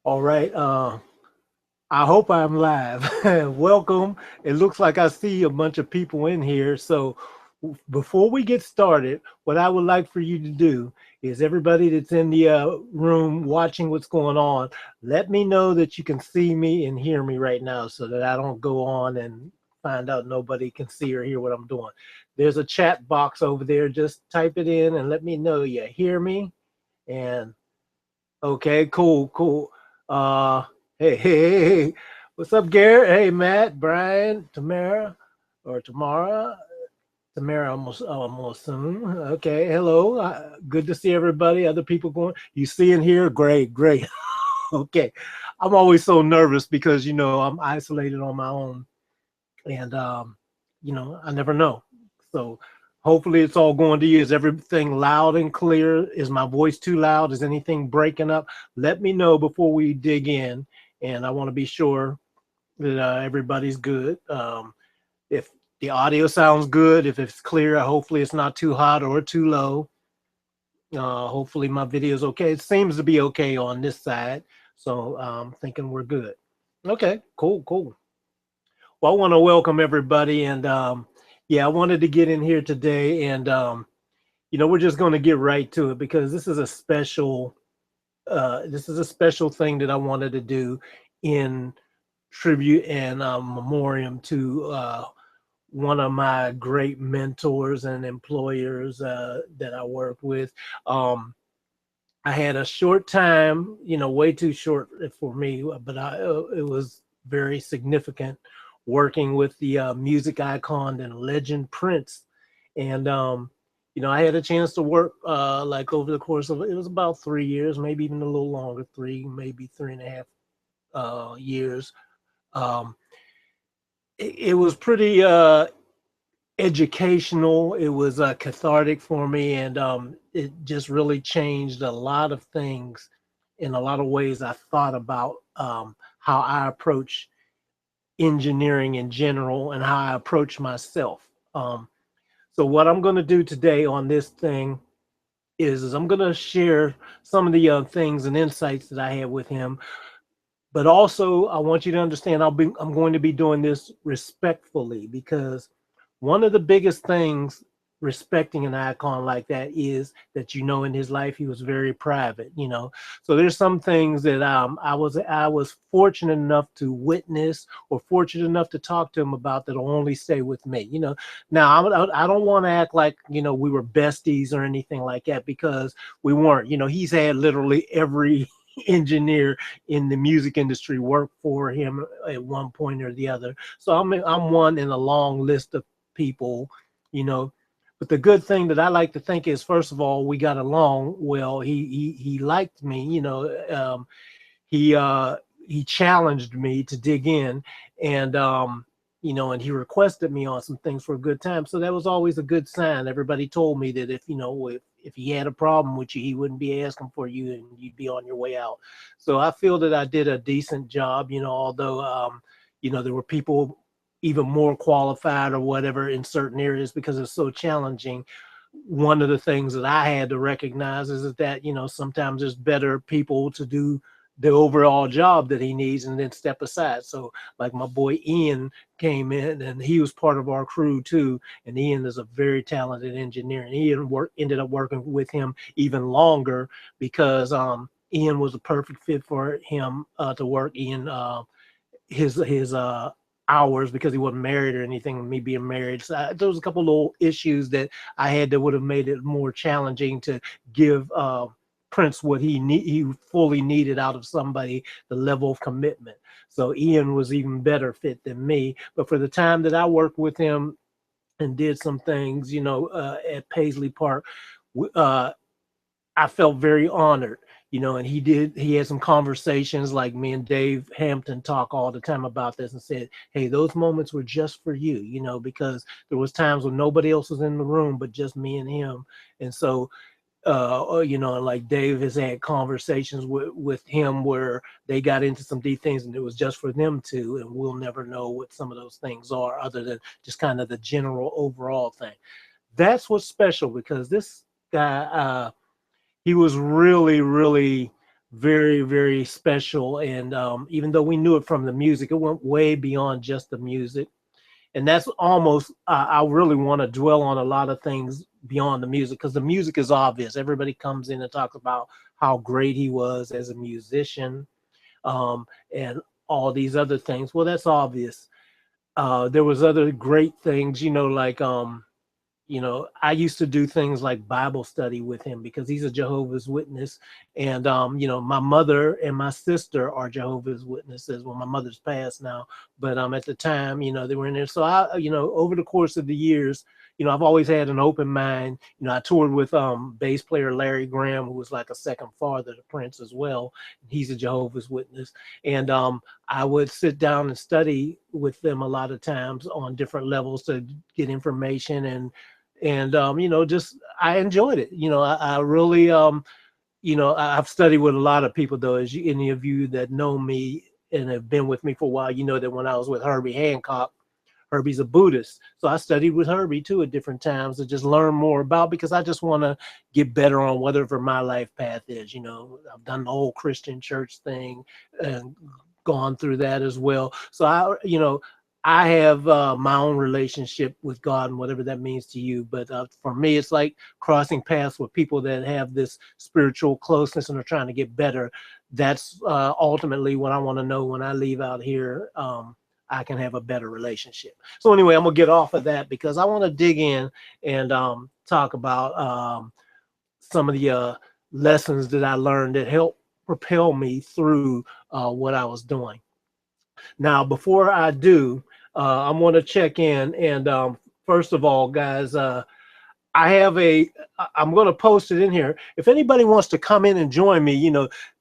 All right. I hope I'm live. Welcome. It looks like I see a bunch of people in here. So before we get started, what I would like for you to do is everybody that's in the room watching what's going on, let me know that you can see me and hear me right now so that I don't go on and find out nobody can see or hear what I'm doing. There's a chat box over there. Just type it in and let me know you hear me. And okay, cool, cool. Uh, hey, what's up, Garrett? Hey, Matt, Brian, Tamara, or Tamara, Tamara. I'm gonna assume. Okay, hello. Good to see everybody. Other people going. You see in here? Great, great. Okay, I'm always so nervous because I'm isolated on my own, and I never know. So hopefully it's all going to you. Is everything loud and clear? Is my voice too loud? Is anything breaking up? Let me know before we dig in, and I want to be sure that everybody's good. If the audio sounds good, if it's clear, hopefully it's not too hot or too low. Hopefully my video is okay. It seems to be okay on this side, so I'm thinking we're good. Okay, cool, cool. Well, I want to welcome everybody, and yeah, I wanted to get in here today, and we're just going to get right to it because this is a special thing that I wanted to do in tribute and memoriam to one of my great mentors and employers that I worked with. Um, I had a short time, way too short for me, but it was very significant working with the music icon and legend Prince. And, I had a chance to work like over the course of it was about 3 years, maybe even a little longer, maybe three and a half years. Um, it was pretty educational. It was cathartic for me, and it just really changed a lot of things in a lot of ways. I thought about how I approach engineering in general and how I approach myself. So, what I'm going to do today on this thing is I'm going to share some of the things and insights that I had with him. But also, I want you to understand I'm going to be doing this respectfully because one of the biggest things respecting an icon like that is that in his life he was very private. So there's some things that I was fortunate enough to witness or fortunate enough to talk to him about that'll only stay with me. Now I don't want to act like we were besties or anything like that because we weren't. He's had literally every engineer in the music industry work for him at one point or the other. So I'm one in a long list of people, you know. But the good thing that I like to think is, first of all, we got along well. He liked me, he he challenged me to dig in, and and he requested me on some things for a good time. So that was always a good sign. Everybody told me that if he had a problem with you, he wouldn't be asking for you, and you'd be on your way out. So I feel that I did a decent job, although there were people even more qualified or whatever in certain areas because it's so challenging. One of the things that I had to recognize is that sometimes there's better people to do the overall job that he needs and then step aside. So like my boy Ian came in and he was part of our crew too. And Ian is a very talented engineer. And ended up working with him even longer because Ian was a perfect fit for him to work. Ian his hours because he wasn't married or anything. Me being married, so there was a couple little issues that I had that would have made it more challenging to give Prince what he fully needed out of somebody, the level of commitment. So Ian was even better fit than me. But for the time that I worked with him and did some things, at Paisley Park, uh, I felt very honored, and he had some conversations like me and Dave Hampton talk all the time about this and said, hey, those moments were just for you, because there was times when nobody else was in the room but just me and him. And so, like Dave has had conversations with him where they got into some deep things and it was just for them two. And we'll never know what some of those things are other than just kind of the general overall thing. That's what's special because this guy, he was really, really. very, very special. And even though we knew it from the music, it went way beyond just the music. And that's almost, I really want to dwell on a lot of things beyond the music, because the music is obvious. Everybody comes in and talks about how great he was as a musician, and all these other things. Well, that's obvious. There was other great things, like I used to do things like Bible study with him because he's a Jehovah's Witness. And, my mother and my sister are Jehovah's Witnesses. Well, my mother's passed now, but at the time, they were in there. So over the course of the years, I've always had an open mind. I toured with bass player Larry Graham, who was like a second father to Prince as well. He's a Jehovah's Witness. And I would sit down and study with them a lot of times on different levels to get information, and just I enjoyed it. I really I've studied with a lot of people, though, as any of you that know me and have been with me for a while, that when I was with Herbie Hancock, Herbie's a Buddhist, so I studied with Herbie too at different times to just learn more about, because I just want to get better on whatever my life path is. I've done the whole Christian church thing and gone through that as well. So I have my own relationship with God and whatever that means to you. But for me, it's like crossing paths with people that have this spiritual closeness and are trying to get better. That's ultimately what I want to know when I leave out here. I can have a better relationship. So anyway, I'm going to get off of that because I want to dig in and talk about some of the lessons that I learned that helped propel me through what I was doing. Now, before I do, I want to check in. And first of all, guys, I'm going to post it in here. If anybody wants to come in and join me,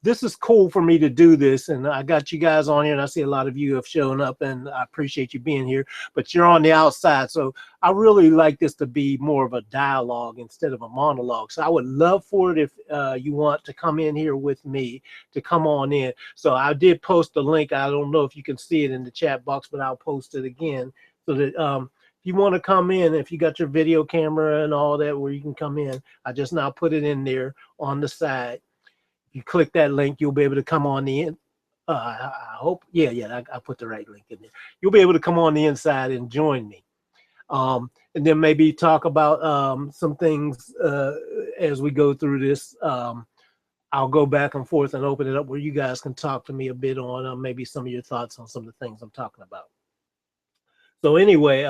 this is cool for me to do this. And I got you guys on here, and I see a lot of you have shown up, and I appreciate you being here, but you're on the outside. So I really like this to be more of a dialogue instead of a monologue. So I would love for it if you want to come in here with me, to come on in. So I did post the link. I don't know if you can see it in the chat box, but I'll post it again so that you want to come in, if you got your video camera and all that where you can come in, I just now put it in there on the side. If you click that link, you'll be able to come on the in. I hope, I put the right link in there. You'll be able to come on the inside and join me. And then maybe talk about some things as we go through this. I'll go back and forth and open it up where you guys can talk to me a bit on maybe some of your thoughts on some of the things I'm talking about. So anyway,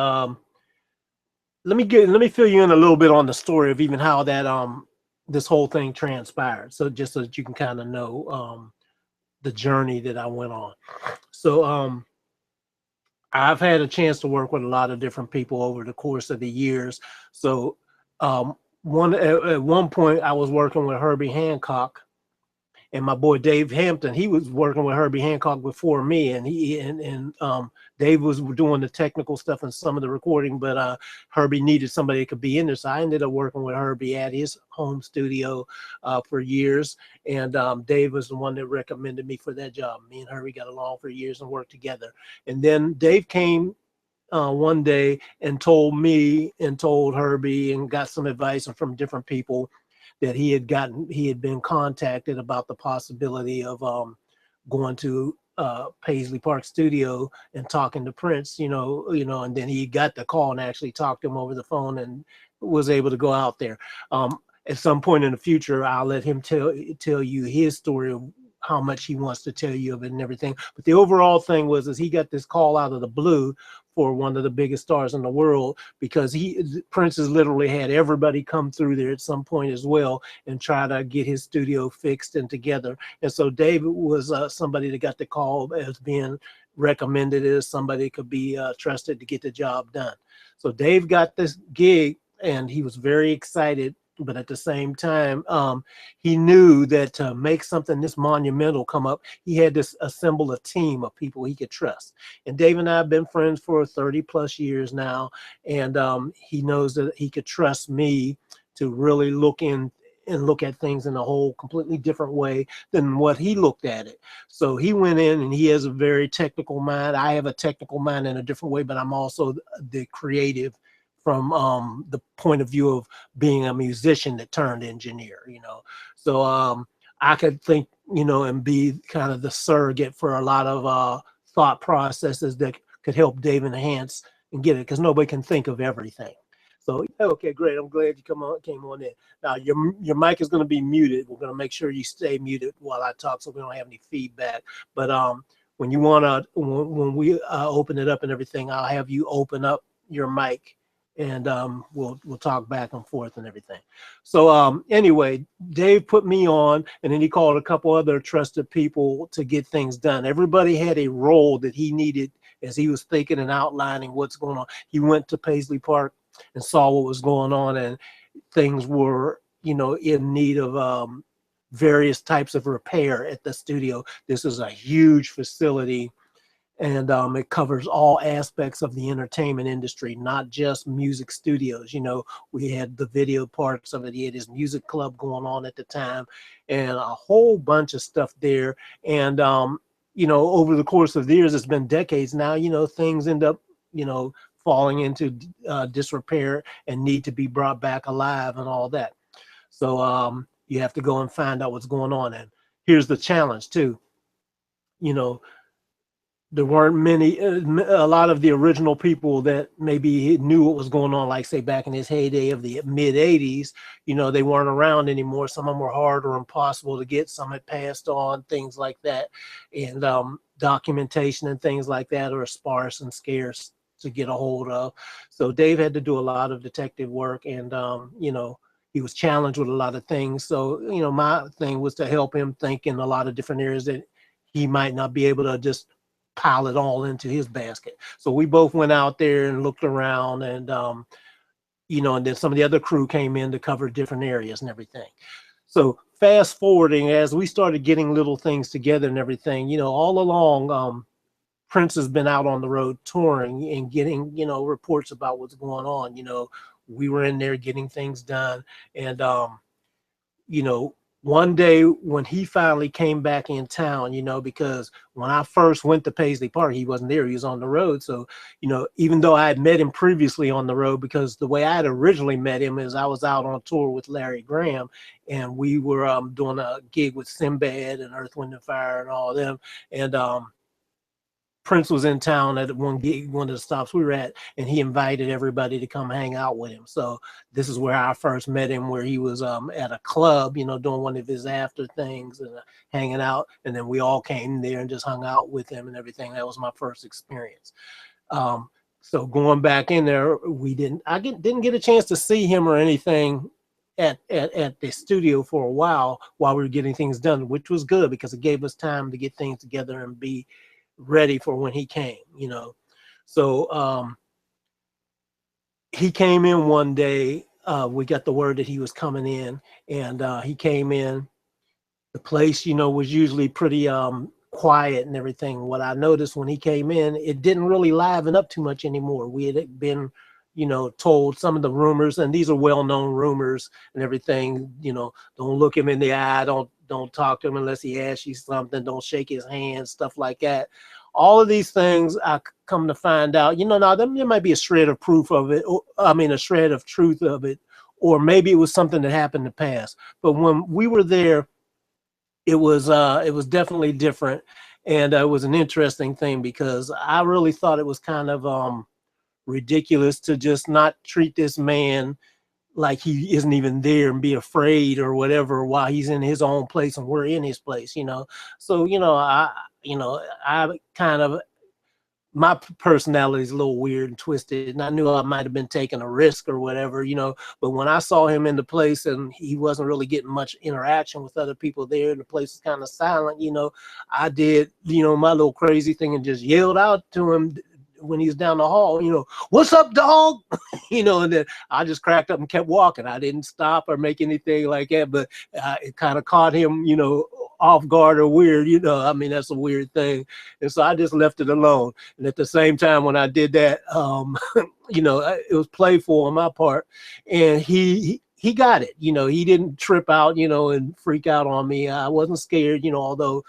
let me fill you in a little bit on the story of even how that this whole thing transpired. So just so that you can kind of know the journey that I went on. So I've had a chance to work with a lot of different people over the course of the years. So at one point I was working with Herbie Hancock, and my boy Dave Hampton, he was working with Herbie Hancock before me, and Dave was doing the technical stuff and some of the recording, but Herbie needed somebody that could be in there, so I ended up working with Herbie at his home studio for years, and Dave was the one that recommended me for that job. Me and Herbie got along for years and worked together, and then Dave came one day and told me and told Herbie and got some advice from different people that he had been contacted about the possibility of going to Paisley Park Studio and talking to Prince, and then he got the call and actually talked to him over the phone and was able to go out there. At some point in the future, I'll let him tell you his story of how much he wants to tell you of it and everything. But the overall thing was he got this call out of the blue for one of the biggest stars in the world, because Prince has literally had everybody come through there at some point as well and try to get his studio fixed and together. And so David was somebody that got the call as being recommended as somebody that could be trusted to get the job done. So Dave got this gig and he was very excited. But at the same time, he knew that to make something this monumental come up, he had to assemble a team of people he could trust. And Dave and I have been friends for 30 plus years now. And he knows that he could trust me to really look at things in a whole completely different way than what he looked at it. So he went in and he has a very technical mind. I have a technical mind in a different way, but I'm also the creative from the point of view of being a musician that turned engineer, So I could think you know, and be kind of the surrogate for a lot of thought processes that could help Dave enhance and get it, because nobody can think of everything. So okay, great. I'm glad you came on in. Now your mic is going to be muted. We're going to make sure you stay muted while I talk, so we don't have any feedback. But when you wanna when we open it up and everything, I'll have you open up your mic, and we'll talk back and forth and everything. So anyway, Dave put me on, and then he called a couple other trusted people to get things done. Everybody had a role that he needed as he was thinking and outlining what's going on. He went to Paisley Park and saw what was going on, and things were, you know, in need of various types of repair at the studio. This is a huge facility, and it covers all aspects of the entertainment industry, not just music studios. You know, we had the video parts of it. He had his music club going on at the time, and a whole bunch of stuff there. And you know, over the course of the years, it's been decades now, you know, things end up, you know, falling into disrepair and need to be brought back alive and all that. So you have to go and find out what's going on. And here's the challenge too. You know, there weren't many, a lot of the original people that maybe knew what was going on, like say back in his heyday of the mid 80s, you know, they weren't around anymore. Some of them were hard or impossible to get. Some had passed on, things like that. And documentation and things like that are sparse and scarce to get a hold of. So Dave had to do a lot of detective work, and you know, he was challenged with a lot of things. So, you know, my thing was to help him think in a lot of different areas that he might not be able to just pile it all into his basket. So we both went out there and looked around, and you know, and then some of the other crew came in to cover different areas and everything. So fast forwarding, as we started getting little things together and everything, you know, all along, Prince has been out on the road touring and getting, you know, reports about what's going on. You know, we were in there getting things done. And, you know, one day when he finally came back in town, you know, because when I first went to Paisley Park, he wasn't there. He was on the road. So, you know, even though I had met him previously on the road, because the way I had originally met him is I was out on tour with Larry Graham, and we were doing a gig with Sinbad and Earth, Wind and Fire and all of them. And Prince was in town at one gig, one of the stops we were at, and he invited everybody to come hang out with him. So this is where I first met him, where he was at a club, you know, doing one of his after things and hanging out. And then we all came there and just hung out with him and everything. That was my first experience. So going back in there, I didn't get a chance to see him or anything at the studio for a while we were getting things done, which was good because it gave us time to get things together and be ready for when he came, you know. So he came in one day. We got the word that he was coming in, and he came in. The place, you know, was usually pretty quiet and everything. What I noticed when he came in, it didn't really liven up too much anymore. We had been, you know, told some of the rumors, and these are well-known rumors and everything, you know, don't look him in the eye, don't talk to him unless he asks you something, don't shake his hand, stuff like that. All of these things I come to find out, you know, now there might be a shred of proof of it, or, I mean, a shred of truth of it, or maybe it was something that happened in the past. But when we were there, it was definitely different, and it was an interesting thing because I really thought it was kind of ridiculous to just not treat this man like he isn't even there and be afraid or whatever while he's in his own place and we're in his place, you know. So, you know, I kind of, my personality is a little weird and twisted, and I knew I might have been taking a risk or whatever, you know. But when I saw him in the place and he wasn't really getting much interaction with other people there, and the place was kind of silent, you know, I did, you know, my little crazy thing and just yelled out to him when he was down the hall, you know, "What's up, dog?" You know, and then I just cracked up and kept walking. I didn't stop or make anything like that, but it kind of caught him, you know, off guard or weird, you know. I mean, that's a weird thing. And so I just left it alone. And at the same time, when I did that, you know, it was playful on my part, and he got it. You know, he didn't trip out, you know, and freak out on me. I wasn't scared, you know, although,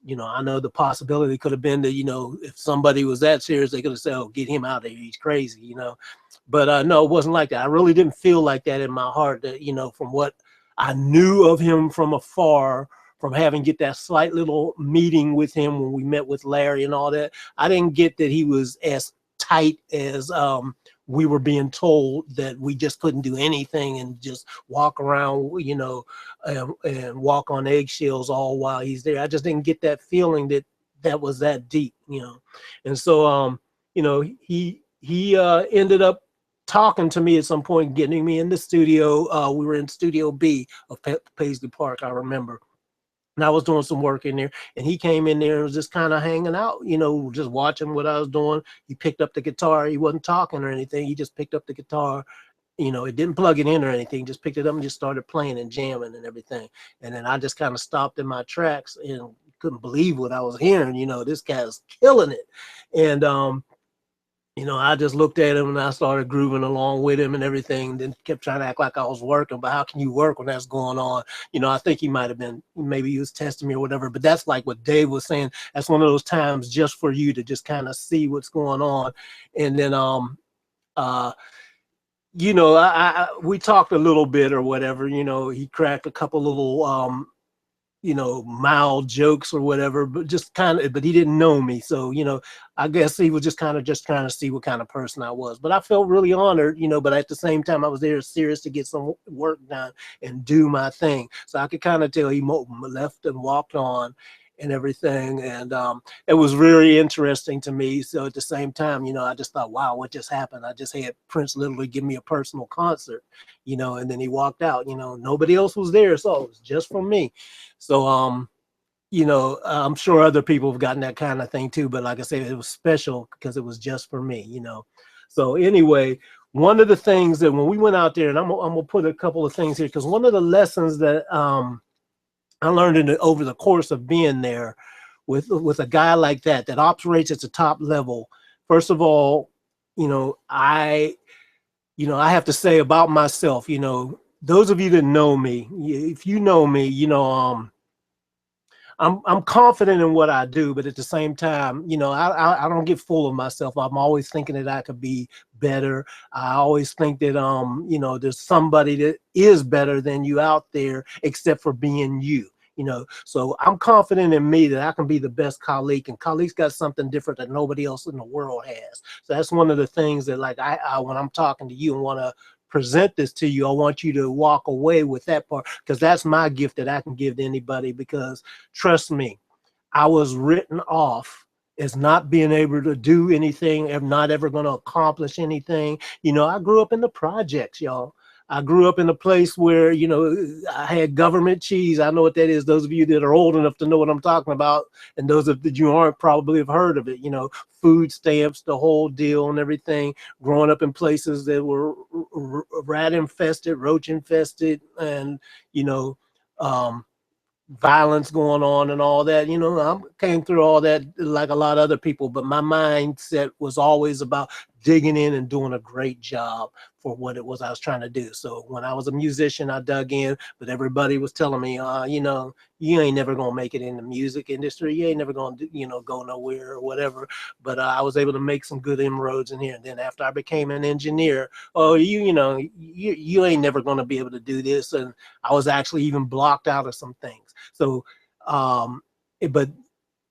you know, I know the possibility could have been that, you know, if somebody was that serious, they could have said, "Oh, get him out of here, he's crazy," you know. But no, it wasn't like that. I really didn't feel like that in my heart, that, you know, from what I knew of him from afar, from having get that slight little meeting with him when we met with Larry and all that. I didn't get that he was as tight as we were being told, that we just couldn't do anything and just walk around, you know, and walk on eggshells all while he's there. I just didn't get that feeling that that was that deep, you know. And so you know, he ended up talking to me at some point, getting me in the studio. We were in Studio B of Paisley Park, I remember. And I was doing some work in there, and he came in there and was just kind of hanging out, you know, just watching what I was doing. He picked up the guitar. He wasn't talking or anything. He just picked up the guitar. You know, it didn't plug it in or anything. Just picked it up and just started playing and jamming and everything. And then I just kind of stopped in my tracks and couldn't believe what I was hearing. You know, this guy's killing it. And you know, I just looked at him and I started grooving along with him and everything. Then kept trying to act like I was working, but how can you work when that's going on? You know, I think he might have been, maybe he was testing me or whatever, but that's like what Dave was saying. That's one of those times just for you to just kind of see what's going on. And then, you know, we talked a little bit or whatever, you know, he cracked a couple little, you know, mild jokes or whatever, but just kind of, but he didn't know me. So, you know, I guess he was just kind of trying to see what kind of person I was. But I felt really honored, you know, but at the same time, I was there serious to get some work done and do my thing. So I could kind of tell he left and walked on and everything. And it was very interesting to me. So at the same time, you know, I just thought, wow, what just happened? I just had Prince literally give me a personal concert, you know, and then he walked out, you know, nobody else was there. So it was just for me. So, you know, I'm sure other people have gotten that kind of thing too, but like I said, it was special because it was just for me, you know. So anyway, one of the things that when we went out there, and I'm gonna put a couple of things here, because one of the lessons that I learned over the course of being there with a guy like that operates at the top level. First of all, you know, I have to say about myself, you know, those of you that know me, if you know me, you know, I'm confident in what I do, but at the same time, you know, I don't get full of myself. I'm always thinking that I could be better. I always think that you know, there's somebody that is better than you out there, except for being you. You know, so I'm confident in me that I can be the best Khaliq, and Khaliq's got something different that nobody else in the world has. So that's one of the things that, like, I when I'm talking to you and want to present this to you, I want you to walk away with that part, because that's my gift that I can give to anybody. Because trust me, I was written off as not being able to do anything, and not ever going to accomplish anything. You know, I grew up in the projects, y'all. I grew up in a place where, you know, I had government cheese. I know what that is. Those of you that are old enough to know what I'm talking about, and those of that you aren't probably have heard of it, you know, food stamps, the whole deal and everything. Growing up in places that were rat infested, roach infested, and, you know, violence going on and all that. You know, I came through all that like a lot of other people, but my mindset was always about digging in and doing a great job for what it was I was trying to do. So when I was a musician, I dug in, but everybody was telling me, you know, you ain't never gonna make it in the music industry. You ain't never gonna, you know, go nowhere or whatever. But I was able to make some good inroads in here. And then after I became an engineer, oh, you know, you ain't never gonna be able to do this. And I was actually even blocked out of some things. So, but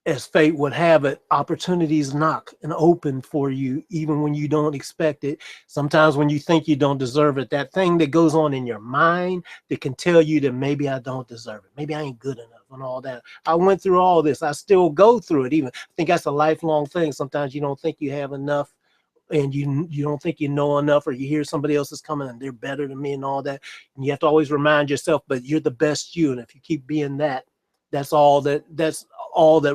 as fate would have it, opportunities knock and open for you, even when you don't expect it. Sometimes when you think you don't deserve it, that thing that goes on in your mind that can tell you that maybe I don't deserve it, maybe I ain't good enough and all that. I went through all this. I still go through it. Even I think that's a lifelong thing. Sometimes you don't think you have enough, and you don't think you know enough, or you hear somebody else is coming and they're better than me and all that. And you have to always remind yourself, but you're the best you. And if you keep being that, that's all that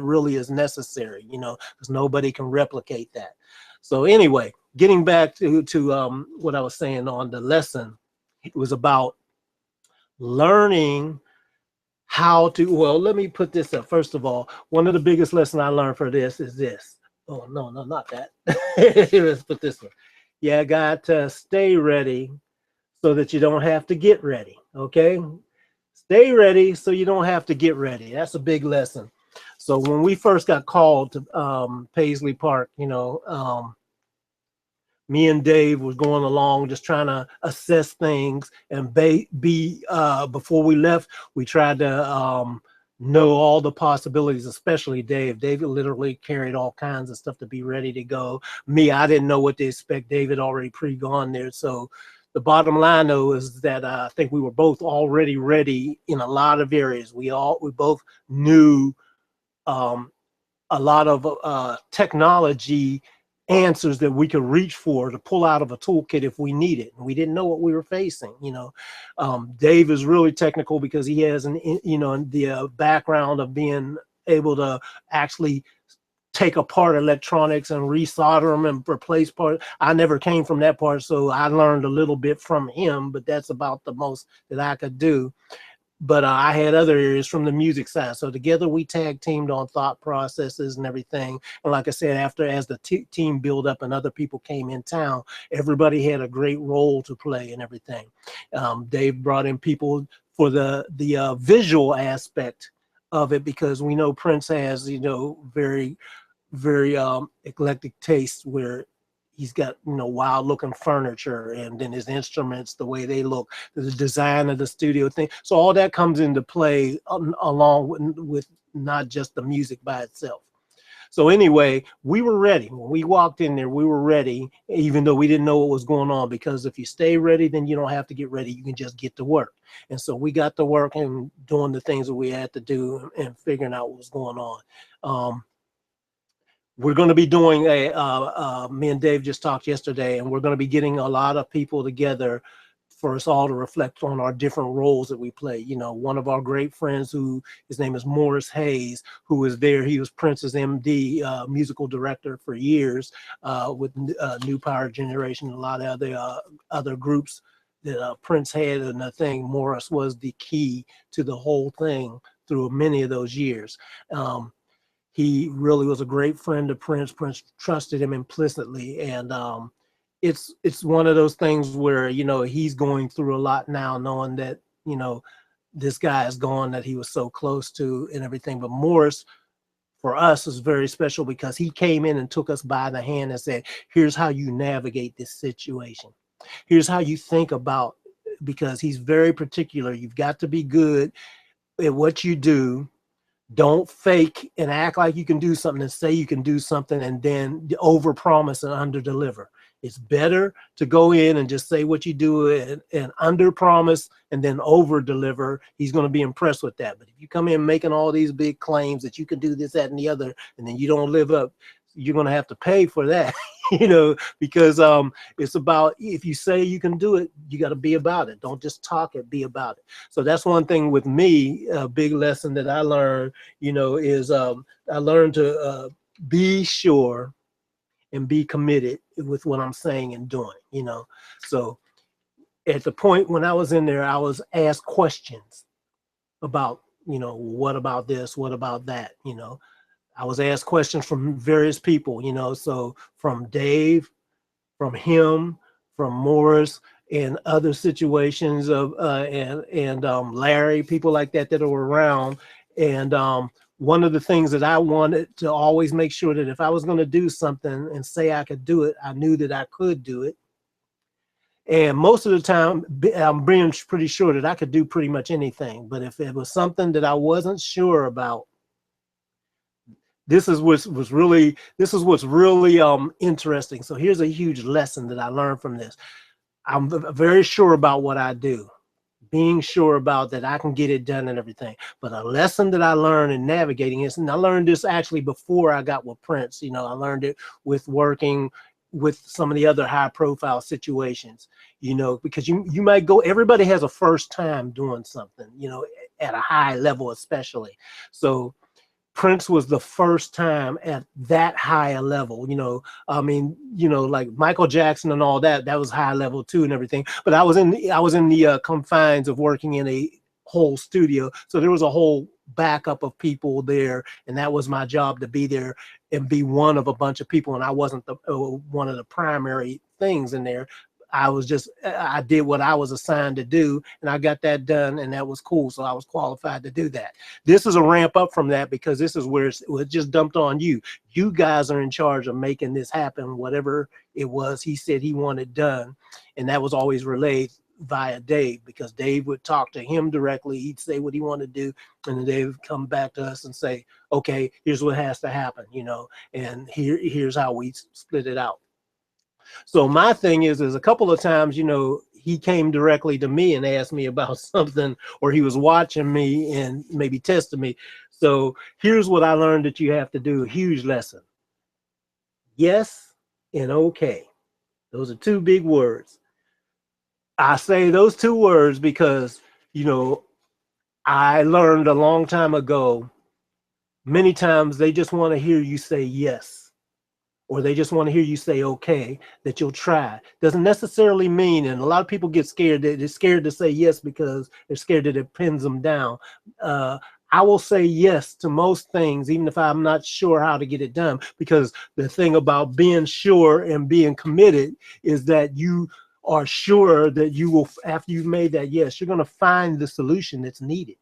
really is necessary, you know, because nobody can replicate that. So anyway, getting back to what I was saying on the lesson, it was about learning how to, well, let me put this up. First of all, one of the biggest lessons I learned for this is this. Oh, no, not that. Let's put this one. You got to stay ready so that you don't have to get ready, okay? Stay ready so you don't have to get ready. That's a big lesson. So when we first got called to Paisley Park, you know, me and Dave was going along just trying to assess things, and before we left, we tried to know all the possibilities, especially Dave. David literally carried all kinds of stuff to be ready to go. Me, I didn't know what to expect. David already pre-gone there. So the bottom line though is that I think we were both already ready in a lot of areas. We both knew um, a lot of technology answers that we could reach for to pull out of a toolkit if we need it. And we didn't know what we were facing. Dave is really technical because he has the background of being able to actually take apart electronics and resolder them and replace parts. I never came from that part, so I learned a little bit from him, but that's about the most that I could do. But I had other areas from the music side. So together we tag teamed on thought processes and everything. And like I said, as the team built up and other people came in town, everybody had a great role to play and everything. Dave brought in people for the visual aspect of it, because we know Prince has, very, very eclectic taste, where he's got wild looking furniture, and then his instruments, the way they look, the design of the studio thing. So all that comes into play along with not just the music by itself. So anyway, we were ready. When we walked in there, we were ready, even though we didn't know what was going on, because if you stay ready, then you don't have to get ready. You can just get to work. And so we got to work and doing the things that we had to do and figuring out what was going on. We're going to be doing me and Dave just talked yesterday, and we're going to be getting a lot of people together for us all to reflect on our different roles that we play. One of our great friends, his name is Morris Hayes, who was there. He was Prince's MD, musical director for years with New Power Generation, and a lot of other groups that Prince had. And I think Morris was the key to the whole thing through many of those years. He really was a great friend of Prince. Prince trusted him implicitly. And it's one of those things where, he's going through a lot now, knowing that, this guy is gone that he was so close to and everything. But Morris, for us, is very special because he came in and took us by the hand and said, here's how you navigate this situation. Here's how you think about, because he's very particular. You've got to be good at what you do. Don't fake and act like you can do something and say you can do something and then overpromise and underdeliver. It's better to go in and just say what you do and underpromise and then overdeliver. He's going to be impressed with that. But if you come in making all these big claims that you can do this, that, and the other, and then you don't live up, you're going to have to pay for that, because it's about, if you say you can do it, you got to be about it. Don't just talk it, be about it. So that's one thing with me, a big lesson that I learned, is I learned to be sure and be committed with what I'm saying and doing, So at the point when I was in there, I was asked questions about, what about this? What about that? I was asked questions from various people, so from Dave, from him, from Morris, and other situations of and Larry, people like that were around. And one of the things that I wanted to always make sure that if I was going to do something and say I could do it, I knew that I could do it. And most of the time, I'm being pretty sure that I could do pretty much anything. But if it was something that I wasn't sure about, this is what's really interesting. So here's a huge lesson that I learned from this. I'm very sure about what I do, being sure about that I can get it done and everything. But a lesson that I learned in navigating is, and I learned this actually before I got with Prince, I learned it with working with some of the other high profile situations, because you might go, everybody has a first time doing something, at a high level, especially. So Prince was the first time at that high a level, like Michael Jackson and all that was high level too and everything. But I was in the confines of working in a whole studio. So there was a whole backup of people there. And that was my job, to be there and be one of a bunch of people. And I wasn't one of the primary things in there. I did what I was assigned to do, and I got that done, and that was cool. So I was qualified to do that. This is a ramp up from that, because this is where it was just dumped on you. You guys are in charge of making this happen, whatever it was he said he wanted done. And that was always relayed via Dave, because Dave would talk to him directly. He'd say what he wanted to do, and then Dave would come back to us and say, okay, here's what has to happen, and here's how we split it out. So my thing is a couple of times, he came directly to me and asked me about something, or he was watching me and maybe testing me. So here's what I learned that you have to do, a huge lesson. Yes and okay. Those are two big words. I say those two words because, I learned a long time ago, many times they just want to hear you say yes, or they just want to hear you say okay, that you'll try. Doesn't necessarily mean, and a lot of people get scared, they're scared to say yes because they're scared that it pins them down. I will say yes to most things, even if I'm not sure how to get it done, because the thing about being sure and being committed is that you are sure that you will, after you've made that yes, you're going to find the solution that's needed.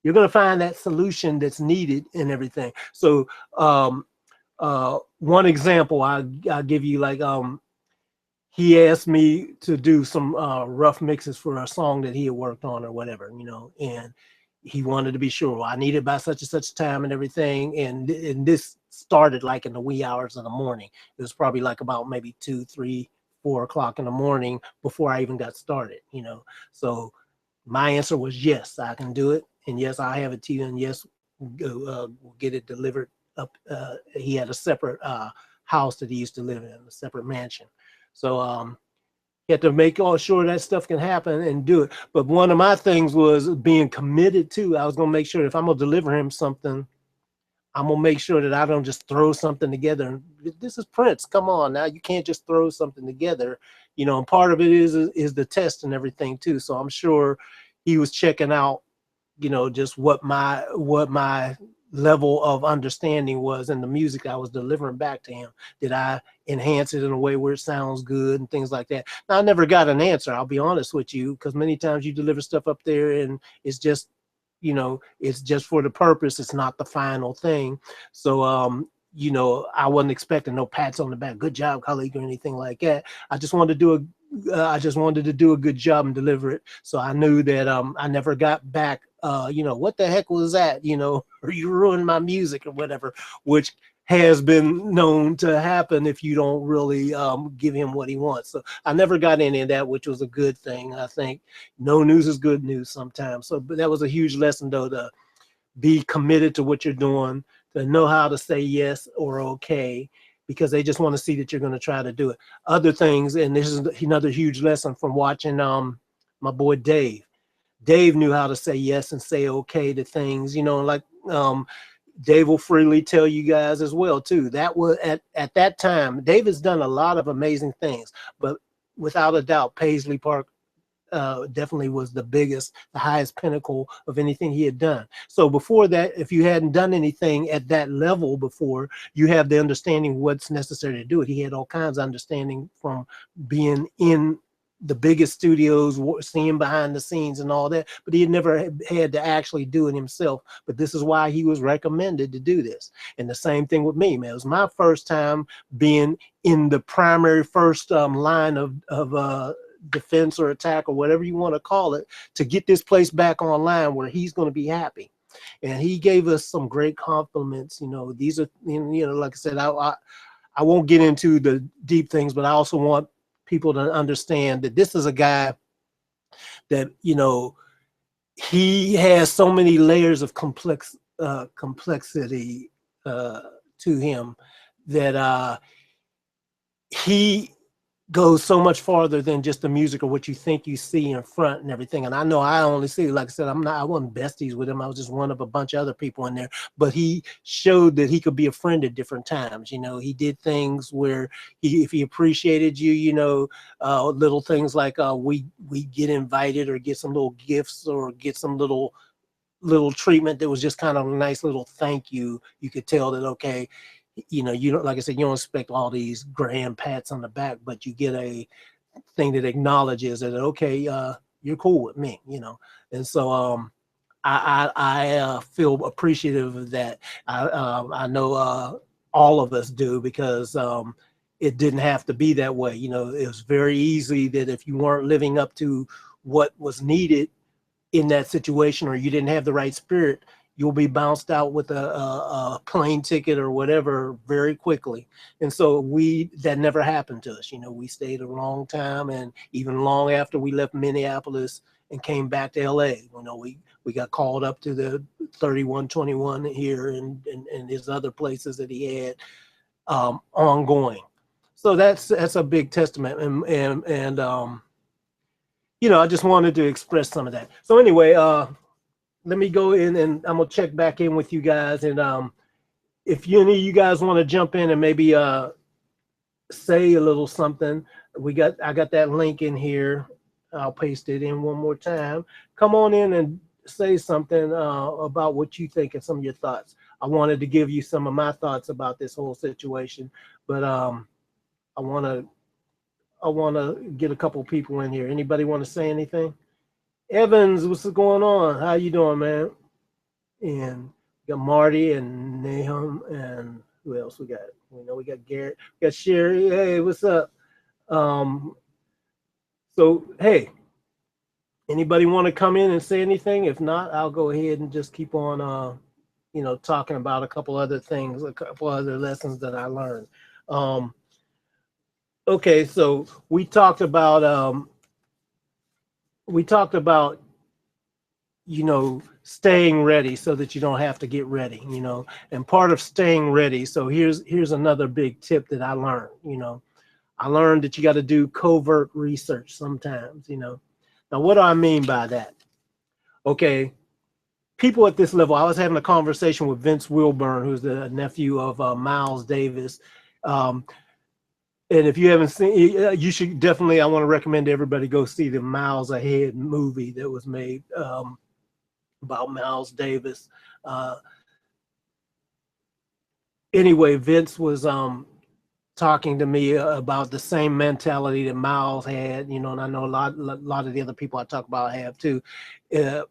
You're going to find that solution that's needed and everything. So one example I'll give you, like he asked me to do some rough mixes for a song that he had worked on or whatever, and he wanted to be sure, well, I need it by such and such time and everything. And this started like in the wee hours of the morning. It was probably like about maybe 2, 3, 4 o'clock in the morning before I even got started, So my answer was yes, I can do it. And yes, I have it to you. And yes, we'll get it delivered up. He had a separate house that he used to live in, a separate mansion. So you have to make sure that stuff can happen and do it. But one of my things was being committed to. I was going to make sure if I'm going to deliver him something, I'm going to make sure that I don't just throw something together. This is Prince. Come on now. You can't just throw something together. And part of it is the test and everything too. So I'm sure he was checking out, just what my level of understanding was in the music I was delivering back to him. Did I enhance it in a way where it sounds good and things like that? Now, I never got an answer, I'll be honest with you, because many times you deliver stuff up there and it's just, it's just for the purpose. It's not the final thing. So, I wasn't expecting no pats on the back, good job, Khaliq, or anything like that. I just wanted to do a good job and deliver it. So I knew that I never got back, what the heck was that, or you ruined my music or whatever, which has been known to happen if you don't really give him what he wants. So I never got any of that, which was a good thing. I think no news is good news sometimes. So, but that was a huge lesson, though, to be committed to what you're doing, to know how to say yes or okay, because they just want to see that you're going to try to do it. Other things, and this is another huge lesson from watching my boy Dave. Dave knew how to say yes and say okay to things, like Dave will freely tell you guys as well too. That was at that time, Dave has done a lot of amazing things, but without a doubt, Paisley Park definitely was the highest pinnacle of anything he had done. So before that, if you hadn't done anything at that level before, you have the understanding what's necessary to do it. He had all kinds of understanding from being in the biggest studios, seeing behind the scenes and all that, but he had never had to actually do it himself. But this is why he was recommended to do this. And the same thing with me, man. It was my first time being in the primary first line of defense or attack or whatever you want to call it, to get this place back online where he's going to be happy. And he gave us some great compliments. These are, like I said, I won't get into the deep things, but I also want people to understand that this is a guy that, he has so many layers of complexity to him that he goes so much farther than just the music or what you think you see in front and everything. And I know I only see, like I said, I wasn't besties with him. I was just one of a bunch of other people in there, but he showed that he could be a friend at different times. He did things where if he appreciated you, little things like we get invited or get some little gifts or get some little treatment that was just kind of a nice little thank you. You could tell that, okay, you don't, like I said, you don't expect all these grand pats on the back, but you get a thing that acknowledges that, okay, you're cool with me, And so I feel appreciative of that. I know all of us do, because it didn't have to be that way. You know, it was very easy that if you weren't living up to what was needed in that situation, or you didn't have the right spirit, you'll be bounced out with a plane ticket or whatever very quickly. And so that never happened to us. You know, we stayed a long time, and even long after we left Minneapolis and came back to LA, you know, we got called up to the 3121 here and his other places that he had ongoing. So that's a big testament. And you know, I just wanted to express some of that. So anyway, let me go in and I'm gonna check back in with you guys. And if any of you guys want to jump in and maybe say a little something, I got that link in here. I'll paste it in one more time. Come on in and say something about what you think and some of your thoughts. I wanted to give you some of my thoughts about this whole situation, but I want to get a couple people in here. Anybody want to say anything? Evans, what's going on? How you doing, man? And we got Marty and Nahum, and who else we got? We know we got Garrett, we got Sherry. Hey, what's up? So hey, anybody want to come in and say anything? If not, I'll go ahead and just keep on you know, talking about a couple other things, a couple other lessons that I learned. Okay, so we talked about you know, staying ready so that you don't have to get ready, you know, and part of staying ready. So here's another big tip that I learned. You know, I learned that you got to do covert research sometimes, you know. Now, what do I mean by that? Okay, people at this level, I was having a conversation with Vince Wilburn, who's the nephew of Miles Davis. And if you haven't seen, you should definitely, I want to recommend everybody go see the Miles Ahead movie that was made about Miles Davis. Anyway, Vince was talking to me about the same mentality that Miles had, you know, and I know a lot of the other people I talk about have too.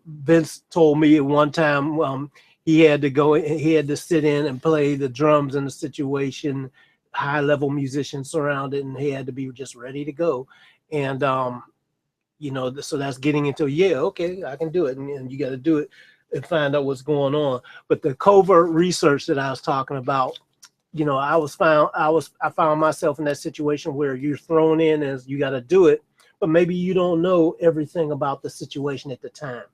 Vince told me at one time he had to sit in and play the drums in the situation, high level musician surrounded, and he had to be just ready to go. And you know, so that's getting into, yeah, okay, I can do it, and you got to do it and find out what's going on. But the covert research that I was talking about, you know, I found myself in that situation where you're thrown in as you got to do it, but maybe you don't know everything about the situation at the time.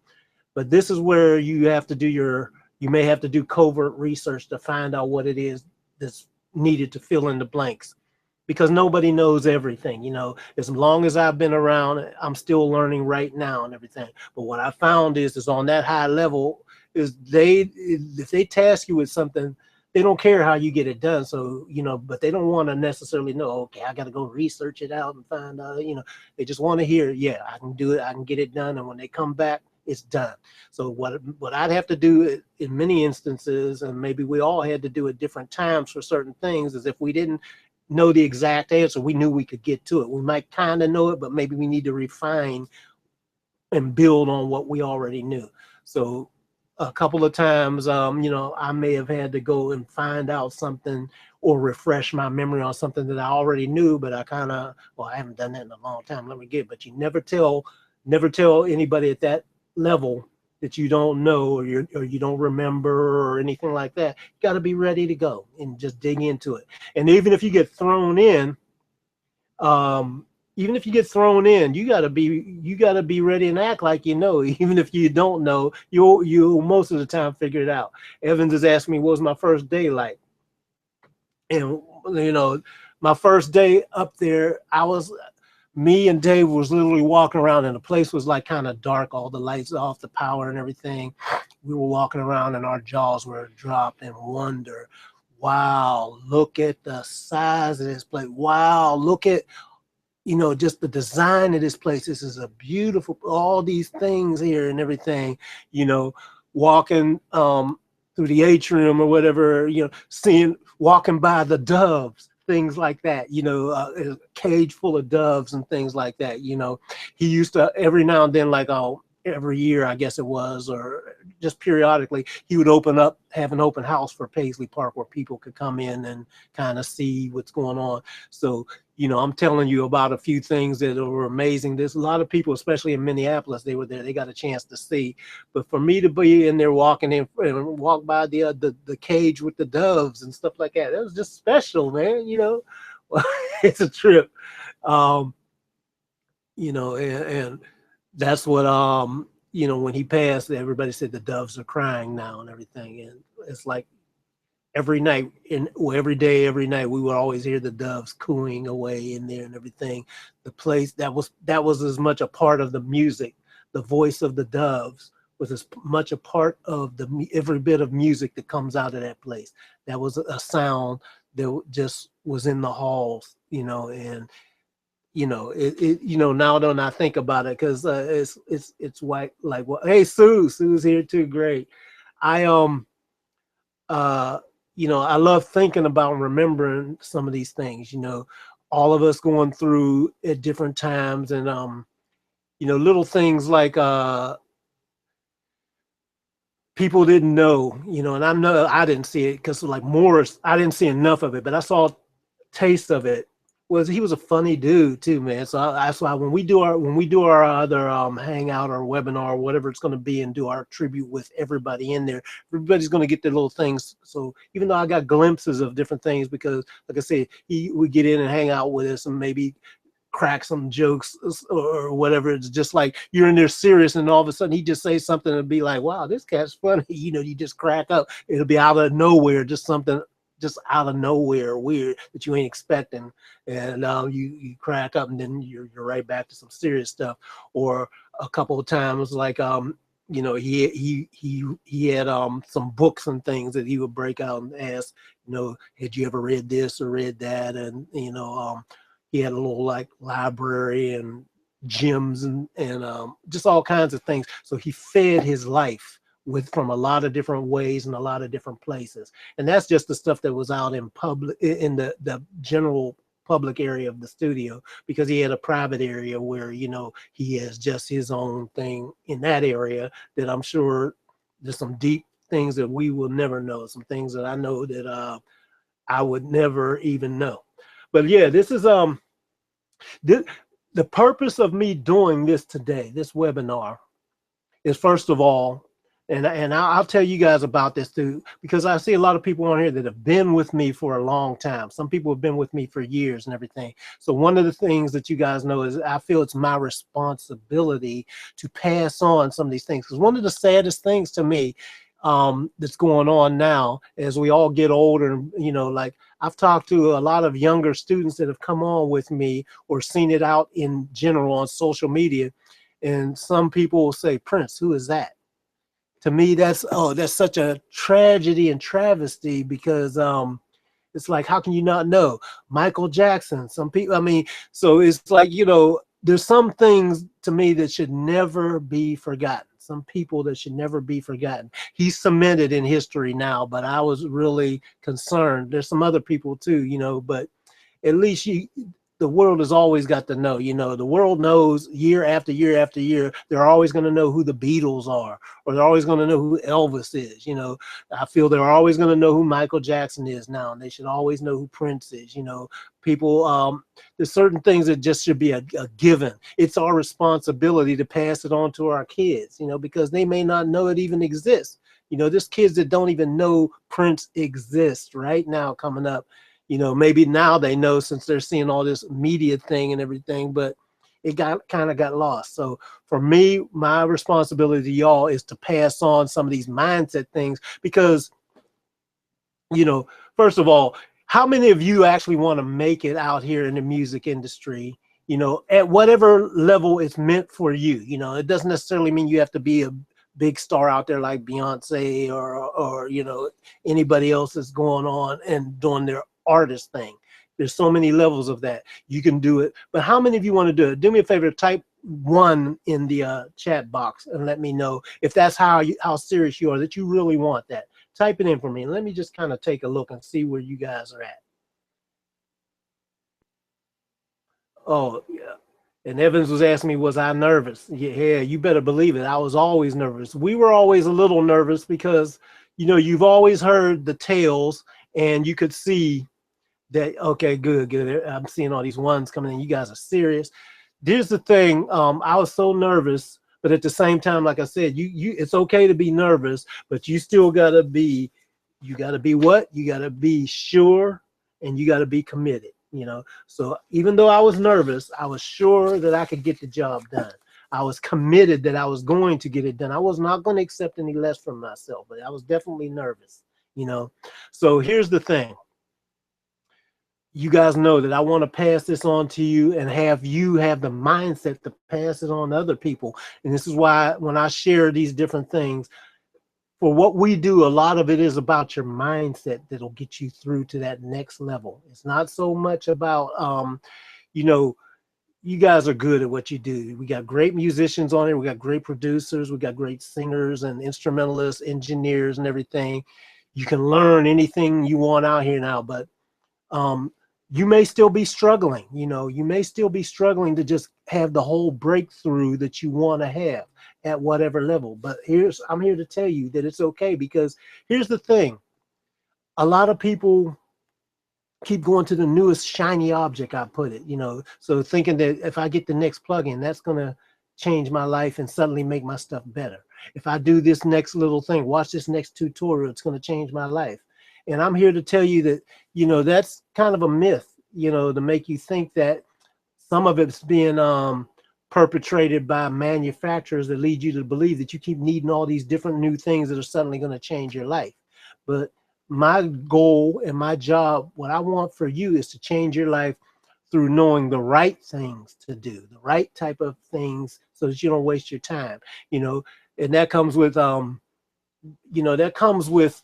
But this is where you may have to do covert research to find out what it is that's needed to fill in the blanks, because nobody knows everything. You know, as long as I've been around, I'm still learning right now and everything. But what I found is on that high level is if they task you with something, they don't care how you get it done. So, you know, but they don't want to necessarily know, okay, I got to go research it out and find out, you know, they just want to hear, yeah, I can do it. I can get it done. And when they come back, it's done. So what I'd have to do in many instances, and maybe we all had to do at different times for certain things, is if we didn't know the exact answer, we knew we could get to it. We might kind of know it, but maybe we need to refine and build on what we already knew. So a couple of times, you know, I may have had to go and find out something or refresh my memory on something that I already knew, but I haven't done that in a long time. But you never tell anybody at that level that you don't know or you don't remember or anything like that. You got to be ready to go and just dig into it. And even if you get thrown in, you got to be ready and act like you know. Even if you don't know, you'll most of the time figure it out. Evans has asked me, what was my first day like? And you know, my first day up there, me and Dave was literally walking around, and the place was like kind of dark, all the lights off, the power and everything. We were walking around and our jaws were dropped in wonder. Wow, look at the size of this place. Wow, look at, you know, just the design of this place. This is a beautiful, all these things here and everything, you know, walking through the atrium or whatever, you know, walking by the doves, things like that, you know, a cage full of doves and things like that. You know, he used to every now and then, like, every year, I guess it was, or just periodically, he would have an open house for Paisley Park where people could come in and kind of see what's going on. So, I'm telling you about a few things that were amazing. There's a lot of people, especially in Minneapolis, they were there. They got a chance to see. But for me to be in there walking in and walk by the cage with the doves and stuff like that, that was just special, man. It's a trip. Um, and that's what when he passed, everybody said the doves are crying now and everything. And it's like every night every day, every night, we would always hear the doves cooing away in there and everything. The place that was as much a part of the music. The voice of the doves was as much a part of every bit of music that comes out of that place. That was a sound that just was in the halls, and now don't I think about it, because it's white, like, well, hey, Sue's here too. Great. I uh I love thinking about and remembering some of these things, all of us going through at different times, and little things like people didn't know, and I didn't see it because, like, Morris, I didn't see enough of it, but I saw a taste of it. He was a funny dude too, man. So that's why when we do our other hangout or webinar or whatever it's going to be, and do our tribute with everybody in there, everybody's going to get their little things. So even though I got glimpses of different things, because like I said, he would get in and hang out with us and maybe crack some jokes or whatever. It's just like you're in there serious, and all of a sudden he just says something and be like, wow, this cat's funny. You just crack up. It'll be out of nowhere, just something just out of nowhere weird that you ain't expecting, and you crack up, and then you're right back to some serious stuff. Or a couple of times, like he had some books and things that he would break out and ask, had you ever read this or read that? And he had a little, like, library and gyms and just all kinds of things. So he fed his life from a lot of different ways and a lot of different places. And that's just the stuff that was out in public, in the general public area of the studio, because he had a private area where, he has just his own thing in that area, that I'm sure there's some deep things that we will never know, some things that I know that I would never even know. But yeah, this is the purpose of me doing this today, this webinar, is, first of all, and I'll tell you guys about this too, because I see a lot of people on here that have been with me for a long time. Some people have been with me for years and everything. So one of the things that you guys know is I feel it's my responsibility to pass on some of these things. Because one of the saddest things to me that's going on now, as we all get older, like, I've talked to a lot of younger students that have come on with me or seen it out in general on social media. And some people will say, Prince, who is that? To me, that's such a tragedy and travesty, because it's like, how can you not know Michael Jackson? Some people, I mean, so it's like, there's some things to me that should never be forgotten. Some people that should never be forgotten. He's cemented in history now, but I was really concerned. There's some other people too, but at least the world has always got to know, the world knows year after year after year. They're always going to know who the Beatles are, or they're always going to know who Elvis is. I feel they're always going to know who Michael Jackson is now, and they should always know who Prince is. People, there's certain things that just should be a given. It's our responsibility to pass it on to our kids, because they may not know it even exists. There's kids that don't even know Prince exists right now coming up. Maybe now they know, since they're seeing all this media thing and everything, but it kind of got lost. So for me, my responsibility to y'all is to pass on some of these mindset things, because, first of all, how many of you actually want to make it out here in the music industry, at whatever level it's meant for you? It doesn't necessarily mean you have to be a big star out there like Beyonce or anybody else that's going on and doing their artist thing. There's so many levels of that. You can do it. But how many of you want to do it? Do me a favor, type 1 in the chat box and let me know if that's how serious you are, that you really want that. Type it in for me, and let me just kind of take a look and see where you guys are at. Oh, yeah. And Evans was asking me, was I nervous? Yeah, you better believe it. I was always nervous. We were always a little nervous because, you know, you've always heard the tales and you could see that, okay, good, good. I'm seeing all these ones coming in. You guys are serious. Here's the thing. I was so nervous, but at the same time, like I said, it's okay to be nervous, but you still you gotta be what? You gotta be sure and you gotta be committed, you know? So even though I was nervous, I was sure that I could get the job done. I was committed that I was going to get it done. I was not going to accept any less from myself, but I was definitely nervous, you know? So here's the thing. You guys know that I want to pass this on to you and have you have the mindset to pass it on to other people. And this is why when I share these different things, for what we do, a lot of it is about your mindset that'll get you through to that next level. It's not so much about, you know, you guys are good at what you do. We got great musicians on it. We got great producers. We got great singers and instrumentalists, engineers and everything. You can learn anything you want out here now, but you may still be struggling. You know, you may still be struggling to just have the whole breakthrough that you want to have at whatever level. But I'm here to tell you that it's okay, because here's the thing. A lot of people keep going to the newest shiny object, I put it, you know, so thinking that if I get the next plugin, that's going to change my life and suddenly make my stuff better. If I do this next little thing, watch this next tutorial, it's going to change my life. And I'm here to tell you that, you know, that's kind of a myth, you know, to make you think that some of it's being perpetrated by manufacturers that lead you to believe that you keep needing all these different new things that are suddenly going to change your life. But my goal and my job, what I want for you is to change your life through knowing the right things to do, the right type of things, so that you don't waste your time, you know. And that comes with, you know, that comes with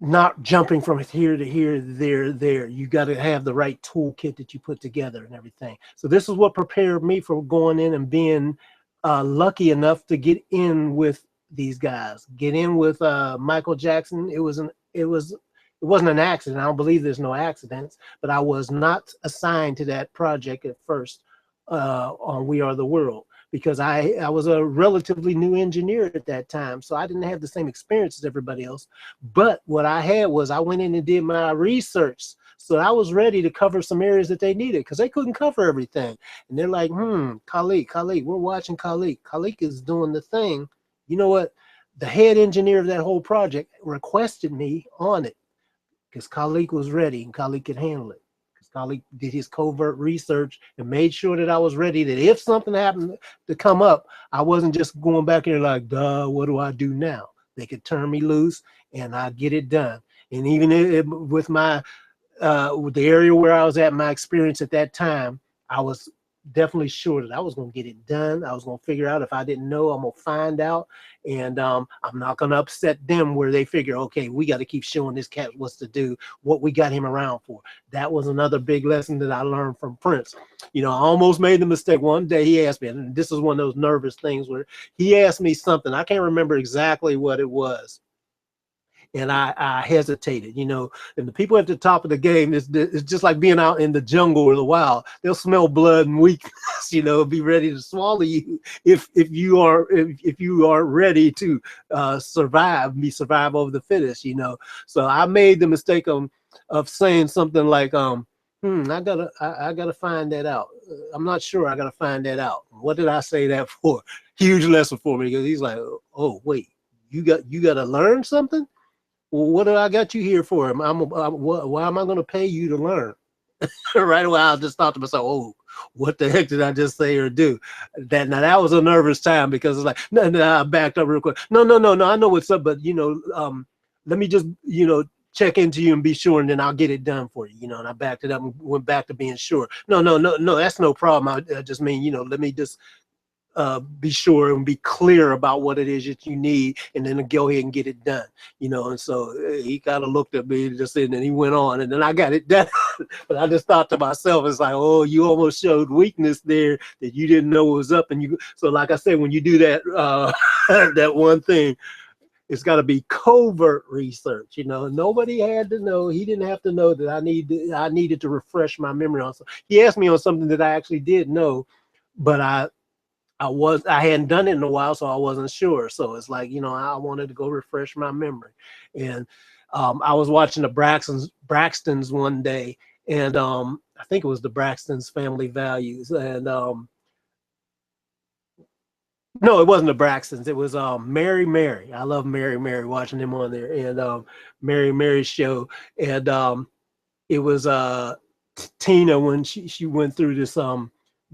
not jumping from here to here, there. You got to have the right toolkit that you put together and everything. So this is what prepared me for going in and being lucky enough to get in with these guys, get in with Michael Jackson. It wasn't an accident. I don't believe there's no accidents, but I was not assigned to that project at first on We Are the World, because I was a relatively new engineer at that time. So I didn't have the same experience as everybody else. But what I had was I went in and did my research. So I was ready to cover some areas that they needed, because they couldn't cover everything. And they're like, Khaliq, we're watching Khaliq. Khaliq is doing the thing. You know what? The head engineer of that whole project requested me on it, because Khaliq was ready and Khaliq could handle it. Because Khaliq did his covert research and made sure that I was ready, that if something happened to come up, I wasn't just going back here like, duh, what do I do now? They could turn me loose and I'd get it done. And even with my, with the area where I was at, my experience at that time, I was definitely sure that I was going to get it done. I was going to figure out. If I didn't know, I'm going to find out. And I'm not going to upset them where they figure, okay, we got to keep showing this cat what's to do, what we got him around for. That was another big lesson that I learned from Prince. You know, I almost made the mistake. One day he asked me, and this is one of those nervous things where he asked me something. I can't remember exactly what it was. And I hesitated, you know. And the people at the top of the game, it's just like being out in the jungle or the wild. They'll smell blood and weakness, you know, be ready to swallow you if you are ready to survive over the fittest, you know. So I made the mistake of saying something like, I gotta find that out. I'm not sure. I gotta find that out. What did I say that for? Huge lesson for me, because he's like, oh wait, you got to learn something. Well, what do I got you here for? Why am I going to pay you to learn? Right away, I just thought to myself, oh, what the heck did I just say or do? That was a nervous time, because it's like, no, I backed up real quick. No, I know what's up, but, you know, let me just, you know, check into you and be sure, and then I'll get it done for you, you know. And I backed it up and went back to being sure. No, that's no problem. I just mean, you know, let me just be sure and be clear about what it is that you need, and then go ahead and get it done, you know. And so he kind of looked at me just, and then he went on, and then I got it done. But I just thought to myself, it's like, oh, you almost showed weakness there, that you didn't know what was up. And so like I said, when you do that that one thing, it's got to be covert research. You know, nobody had to know. He didn't have to know that I needed to refresh my memory on. So he asked me on something that I actually did know, but I hadn't done it in a while, so I wasn't sure. So it's like, you know, I wanted to go refresh my memory. And I was watching the Braxtons one day, and I think it was the Braxtons Family Values. And no, it wasn't the Braxtons. It was Mary Mary. I love Mary Mary, watching them on there. And Mary Mary's show. And it was Tina, when she went through this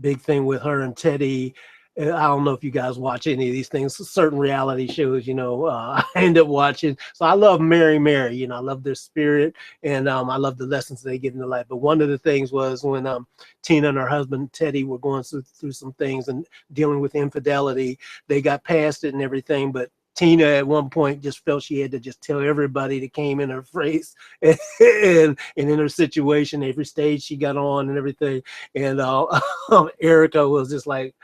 big thing with her and Teddy. I don't know if you guys watch any of these things, certain reality shows, you know, I end up watching. So I love Mary Mary, you know, I love their spirit, and I love the lessons they get in their life. But one of the things was when Tina and her husband Teddy were going through some things and dealing with infidelity. They got past it and everything, but Tina at one point just felt she had to just tell everybody that came in her face and in her situation, every stage she got on and everything. And Erica was just like,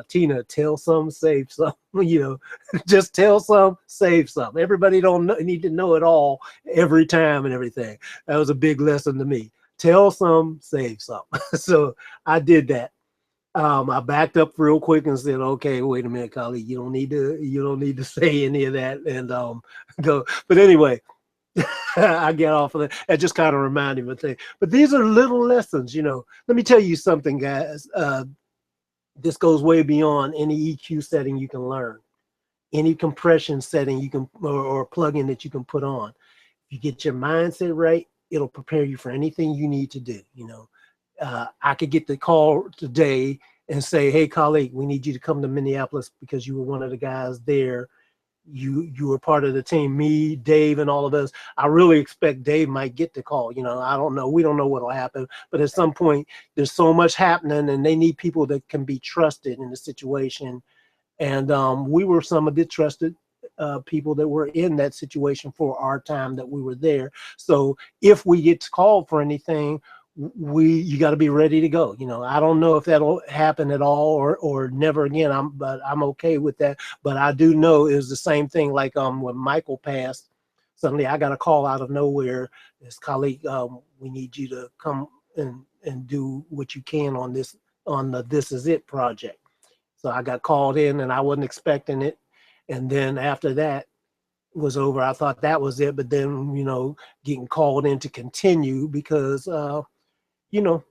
Tina, tell some, save some, you know, just tell some, save some. Everybody don't need to know it all every time and everything. That was a big lesson to me. Tell some, save some. So I did that. I backed up real quick and said, "Okay, wait a minute, Khaliq, you don't need to say any of that." And go. But anyway, I get off of that. That just kind of reminded me of things. But these are little lessons, you know. Let me tell you something, guys. This goes way beyond any EQ setting you can learn, any compression setting you can, or plugin that you can put on. If you get your mindset right, it'll prepare you for anything you need to do. You know, I could get the call today and say, "Hey, Khaliq, we need you to come to Minneapolis because you were one of the guys there. You were part of the team." Me, Dave, and all of us. I really expect Dave might get the call. You know, I don't know. We don't know what'll happen, but at some point, there's so much happening, and they need people that can be trusted in the situation. And we were some of the trusted people that were in that situation for our time that we were there. So if we get called for anything, you got to be ready to go. You know, I don't know if that'll happen at all or never again. But I'm okay with that. But I do know it was the same thing. Like when Michael passed, suddenly I got a call out of nowhere. This colleague, we need you to come and do what you can on the This Is It project. So I got called in, and I wasn't expecting it. And then after that was over, I thought that was it. But then, you know, getting called in to continue because you know,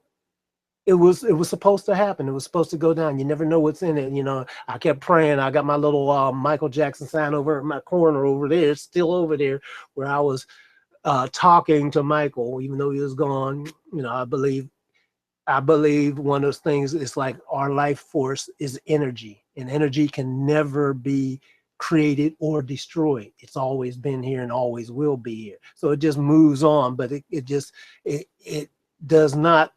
it was supposed to happen. It was supposed to go down. You never know what's in it. You know, I kept praying. I got my little Michael Jackson sign over in my corner over there. It's still over there, where I was talking to Michael, even though he was gone. You know, I believe one of those things is like our life force is energy, and energy can never be created or destroyed. It's always been here and always will be here. So it just moves on, but it does not,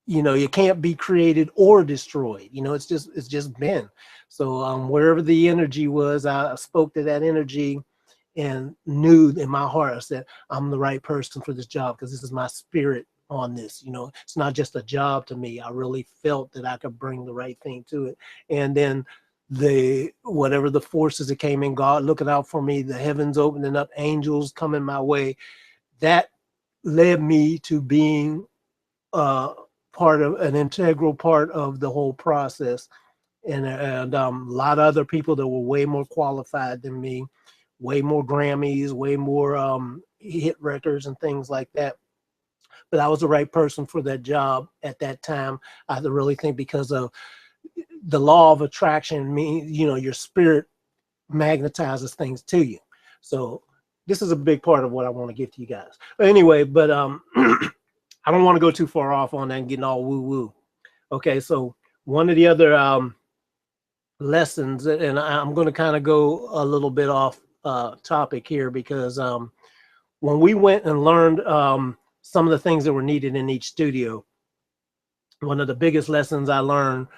you know, it can't be created or destroyed. You know, it's just been. So wherever the energy was, I spoke to that energy and knew in my heart, I said, I'm the right person for this job because this is my spirit on this. You know, it's not just a job to me. I really felt that I could bring the right thing to it. And then whatever the forces that came in, God looking out for me, the heavens opening up, angels coming my way, that led me to being part of an integral part of the whole process. And a lot of other people that were way more qualified than me, way more Grammys, way more hit records and things like that. But I was the right person for that job at that time. I really think because of the law of attraction, means, you know, your spirit magnetizes things to you. So this is a big part of what I want to give to you guys. But anyway, but I don't want to go too far off on that and getting all woo-woo. Okay, so one of the other lessons, and I'm going to kind of go a little bit off topic here, because when we went and learned some of the things that were needed in each studio, one of the biggest lessons I learned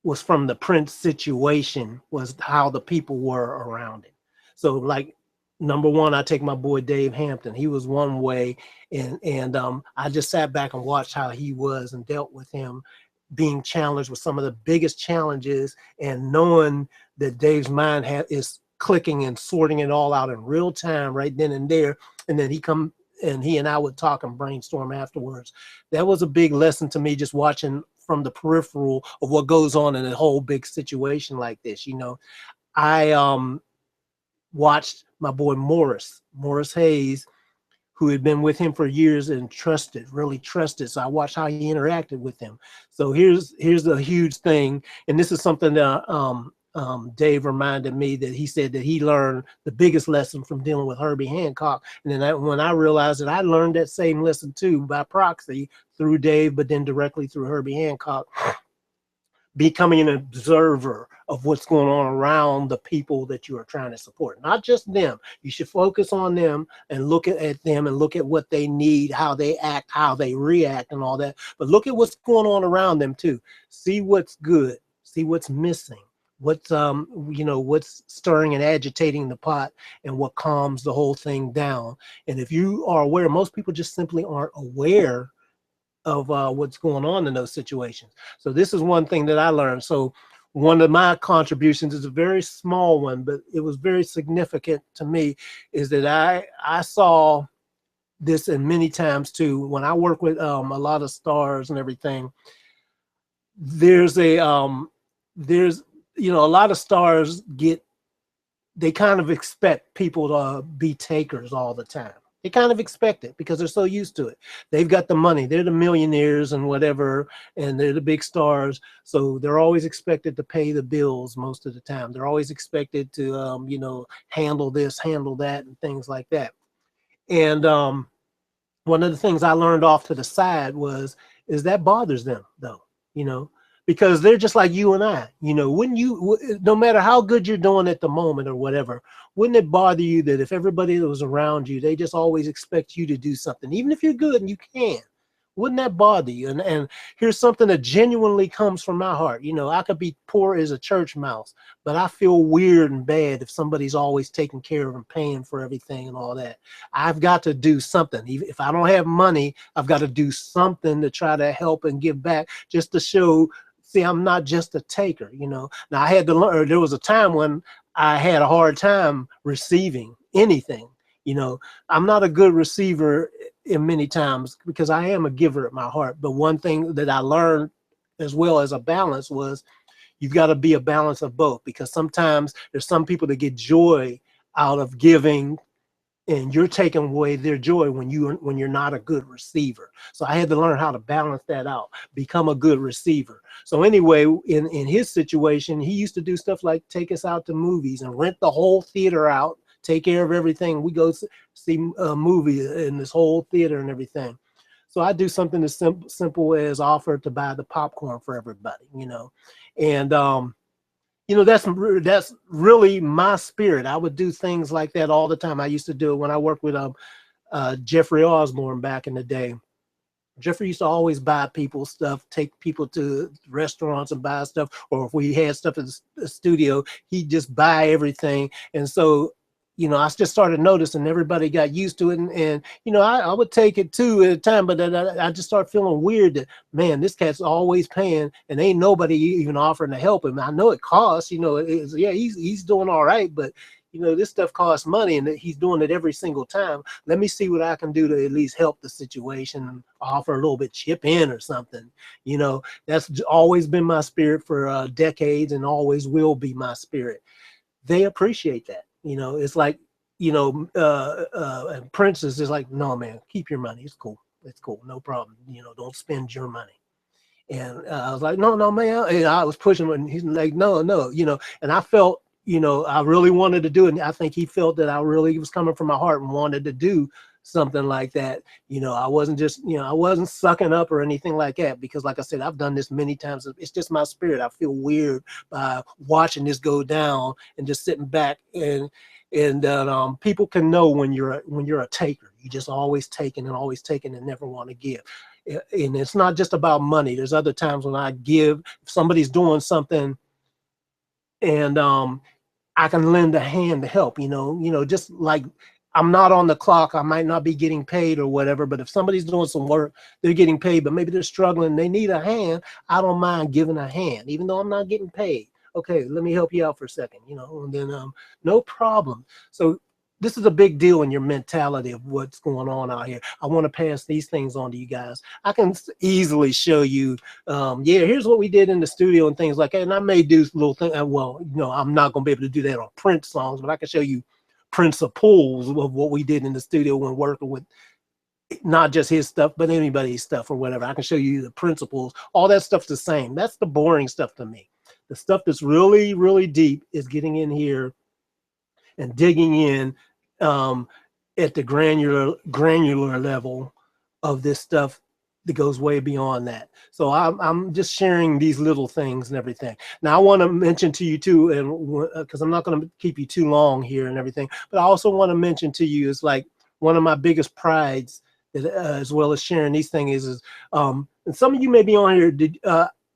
was from the Prince situation, was how the people were around it. So like, number one, I take my boy Dave Hampton. He was one way, and I just sat back and watched how he was and dealt with him being challenged with some of the biggest challenges, and knowing that Dave's mind is clicking and sorting it all out in real time right then and there. And then he and I would talk and brainstorm afterwards. That was a big lesson to me, just watching from the peripheral of what goes on in a whole big situation like this. I watched my boy Morris Hayes, who had been with him for years and really trusted. So I watched how he interacted with him. So here's a huge thing. And this is something that Dave reminded me, that he said that he learned the biggest lesson from dealing with Herbie Hancock. And then when I realized that I learned that same lesson too, by proxy through Dave, but then directly through Herbie Hancock, becoming an observer of what's going on around the people that you are trying to support. Not just them. You should focus on them and look at them and look at what they need, how they act, how they react and all that. But look at what's going on around them too. See what's good, see what's missing, what's what's stirring and agitating the pot, and what calms the whole thing down. And if you are aware, most people just simply aren't aware of what's going on in those situations. So this is one thing that I learned. So one of my contributions is a very small one, but it was very significant to me, is that I saw this in many times too. When I work with a lot of stars and everything, there's a lot of stars they kind of expect people to be takers all the time. They kind of expect it because they're so used to it. They've got the money. They're the millionaires and whatever, and they're the big stars. So they're always expected to pay the bills most of the time. They're always expected to, handle this, handle that, and things like that. And one of the things I learned off to the side is that bothers them, though, because they're just like you and I. No matter how good you're doing at the moment or whatever, wouldn't it bother you that if everybody that was around you, they just always expect you to do something, even if you're good and you can? Wouldn't that bother you? And here's something that genuinely comes from my heart. I could be poor as a church mouse, but I feel weird and bad if somebody's always taking care of and paying for everything and all that. I've got to do something. Even if I don't have money, I've got to do something to try to help and give back, just to show, see, I'm not just a taker. Now I had to learn, there was a time when I had a hard time receiving anything. I'm not a good receiver in many times because I am a giver at my heart. But one thing that I learned as well as a balance was you've got to be a balance of both, because sometimes there's some people that get joy out of giving, and you're taking away their joy when you're not a good receiver. So I had to learn how to balance that out, become a good receiver. So anyway, in his situation, he used to do stuff like take us out to movies and rent the whole theater out, take care of everything. We go see a movie in this whole theater and everything. So I do something as simple as offer to buy the popcorn for everybody, and that's really my spirit. I would do things like that all the time. I used to do it when I worked with Jeffrey Osborne back in the day. Jeffrey used to always buy people stuff, take people to restaurants and buy stuff, or if we had stuff in the studio, he'd just buy everything. And so, I just started noticing everybody got used to it. And I would take it too at a time, but then I just started feeling weird that, man, this cat's always paying and ain't nobody even offering to help him. I know it costs, he's doing all right, but this stuff costs money and he's doing it every single time. Let me see what I can do to at least help the situation and offer a little bit, chip in or something. That's always been my spirit for decades and always will be my spirit. They appreciate that. It's like, and Prince is just like, no, man, keep your money. It's cool. It's cool. No problem. Don't spend your money. And I was like, no, man. And I was pushing him and he's like, no. And I felt, I really wanted to do it. And I think he felt that I really was coming from my heart and wanted to do something like that. I wasn't just, I wasn't sucking up or anything like that, because like I said, I've done this many times. It's just my spirit. I feel weird by watching this go down and just sitting back, and people can know when you're a taker. You just always taking and never want to give. And it's not just about money. There's other times when I give, if somebody's doing something and I can lend a hand to help, just like I'm not on the clock. I might not be getting paid or whatever, but if somebody's doing some work, they're getting paid, but maybe they're struggling, they need a hand. I don't mind giving a hand, even though I'm not getting paid. Okay, let me help you out for a second, you know, and then no problem. So this is a big deal in your mentality of what's going on out here. I want to pass these things on to you guys. I can easily show you, yeah, here's what we did in the studio and things like that. And I may do little things. Well, you know, I'm not going to be able to do that on Prince songs, but I can show you principles of what we did in the studio when working with not just his stuff, but anybody's stuff or whatever. I can show you the principles. All that stuff's the same. That's the boring stuff to me. The stuff that's really, really deep is getting in here and digging in at the granular level of this stuff that goes way beyond that. So I'm just sharing these little things and everything. Now I want to mention to you too, and because I'm not going to keep you too long here and everything, but I also want to mention to you is like one of my biggest prides, as well as sharing these things is and some of you may be on here.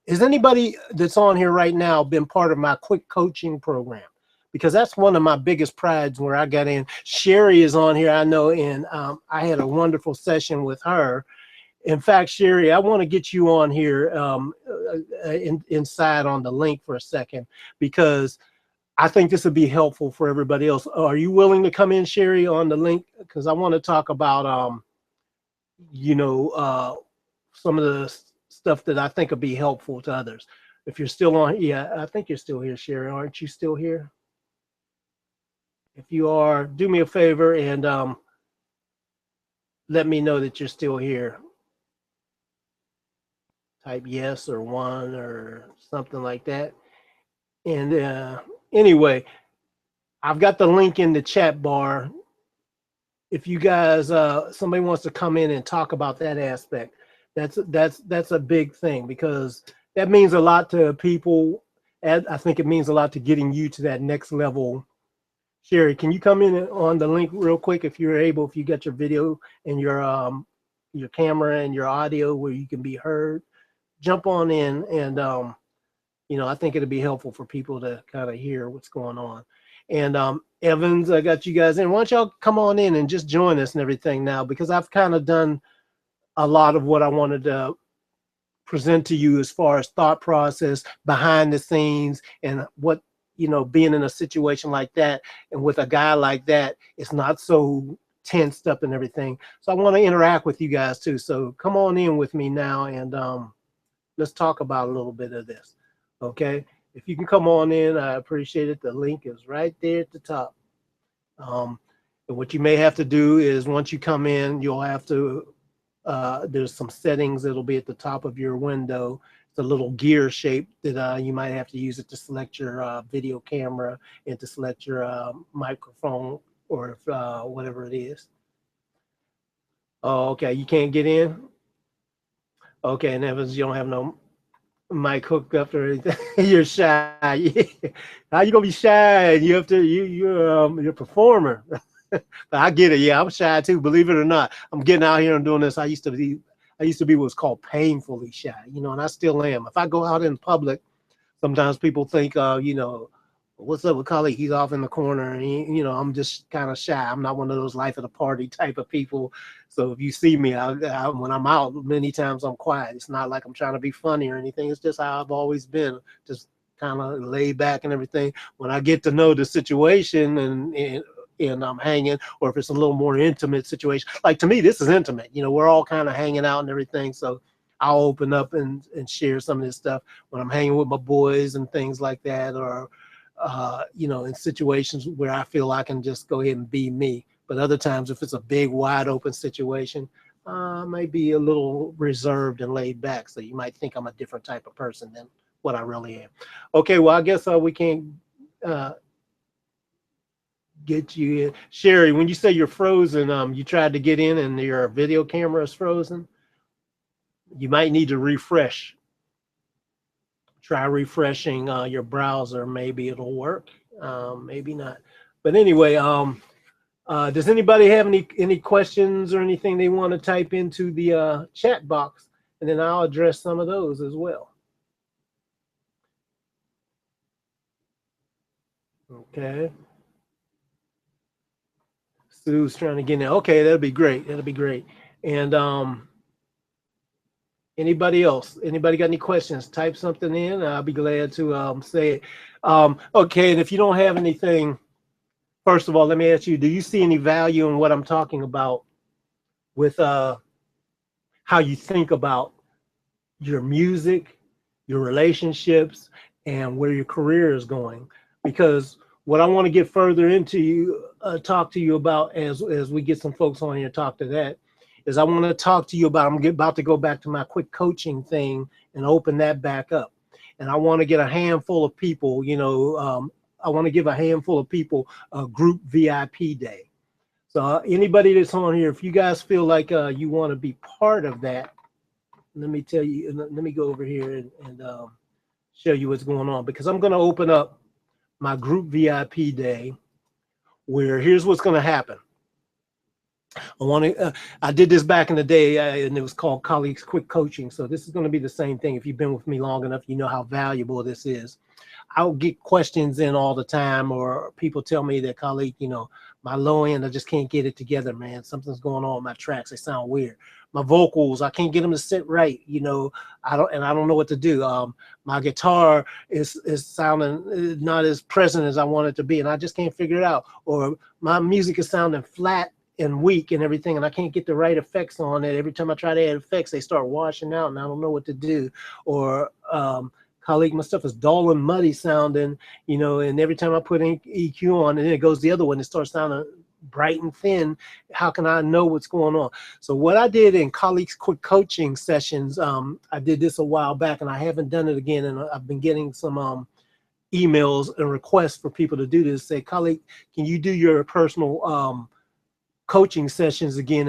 Has anybody that's on here right now been part of my quick coaching program? Because that's one of my biggest prides where I got in. Sherry is on here, I know, and I had a wonderful session with her. In fact, Sherry, I want to get you on here inside on the link for a second, because I think this would be helpful for everybody else. Are you willing to come in, Sherry, on the link? Because I want to talk about, you know, some of the stuff that I think would be helpful to others. If you're still on, yeah, I think you're still here, Sherry. Aren't you still here? If you are, do me a favor and let me know that you're still here. Type yes or one or something like that. And anyway, I've got the link in the chat bar. If you guys, somebody wants to come in and talk about that aspect, that's a big thing, because that means a lot to people. And I think it means a lot to getting you to that next level. Sherry, can you come in on the link real quick if you're able, if you got your video and your camera and your audio where you can be heard? Jump on in and you know, I think it'll be helpful for people to kind of hear what's going on. And Evans, I got you guys in. Why don't y'all come on in and just join us and everything now, because I've kind of done a lot of what I wanted to present to you as far as thought process behind the scenes, and what, you know, being in a situation like that and with a guy like that, it's not so tensed up and everything. So I want to interact with you guys too. So come on in with me now and let's talk about a little bit of this. Okay, if you can come on in, I appreciate it. The link is right there at the top. And what you may have to do is once you come in, you'll have to there's some settings that'll be at the top of your window. It's a little gear shape that you might have to use it to select your video camera and to select your microphone, or if, whatever it is. Oh, okay, you can't get in? Okay, and Evans, you don't have no mic hooked up or anything. You're shy. How you gonna be shy? You have to, you're a performer. But I get it. Yeah, I'm shy too. Believe it or not, I'm getting out here and doing this. I used to be what's called painfully shy, you know, and I still am. If I go out in public, sometimes people think, you know, what's up with Khaliq? He's off in the corner, and you know, I'm just kind of shy. I'm not one of those life of the party type of people. So if you see me, when I'm out, many times I'm quiet. It's not like I'm trying to be funny or anything. It's just how I've always been, just kind of laid back and everything. When I get to know the situation and I'm hanging, or if it's a little more intimate situation, like to me, this is intimate. You know, we're all kind of hanging out and everything. So I'll open up and share some of this stuff when I'm hanging with my boys and things like that, or you know, in situations where I feel I can just go ahead and be me. But other times, if it's a big, wide open situation, I might be a little reserved and laid back. So you might think I'm a different type of person than what I really am. Okay, well, I guess we can't get you in. Sherry, when you say you're frozen, you tried to get in and your video camera is frozen, you might need to refresh. Try refreshing your browser. Maybe it'll work. Maybe not. But anyway, does anybody have any questions or anything they want to type into the chat box? And then I'll address some of those as well. Okay. Sue's trying to get in. Okay, that'll be great. That'll be great. And Anybody else? Anybody got any questions? Type something in. I'll be glad to say it. Okay, and if you don't have anything, first of all, let me ask you: do you see any value in what I'm talking about with how you think about your music, your relationships, and where your career is going? Because what I want to get further into you, talk to you about as we get some folks on here, talk to that, is I want to talk to you about, about to go back to my quick coaching thing and open that back up. And I want to get a handful of people, I want to give a handful of people a group VIP day. So anybody that's on here, if you guys feel like you want to be part of that, let me tell you, let me go over here and show you what's going on, because I'm going to open up my group VIP day, where here's what's going to happen. I did this back in the day, and it was called Colleagues Quick Coaching. So this is going to be the same thing. If you've been with me long enough, you know how valuable this is. I'll get questions in all the time, or people tell me that, Khaliq, my low end, I just can't get it together, man. Something's going on with my tracks. They sound weird. My vocals, I can't get them to sit right. I don't know what to do. My guitar is sounding not as present as I want it to be, and I just can't figure it out. Or my music is sounding flat and weak and everything, and I can't get the right effects on it. Every time I try to add effects, they start washing out, and I don't know what to do. Or Khaliq, my stuff is dull and muddy sounding, and every time I put EQ on, and then it goes the other one, it starts sounding bright and thin. How can I know what's going on? So what I did in Khaliq's quick coaching sessions, I did this a while back, and I haven't done it again, and I've been getting some emails and requests for people to do this. Say, Khaliq, can you do your personal coaching sessions again?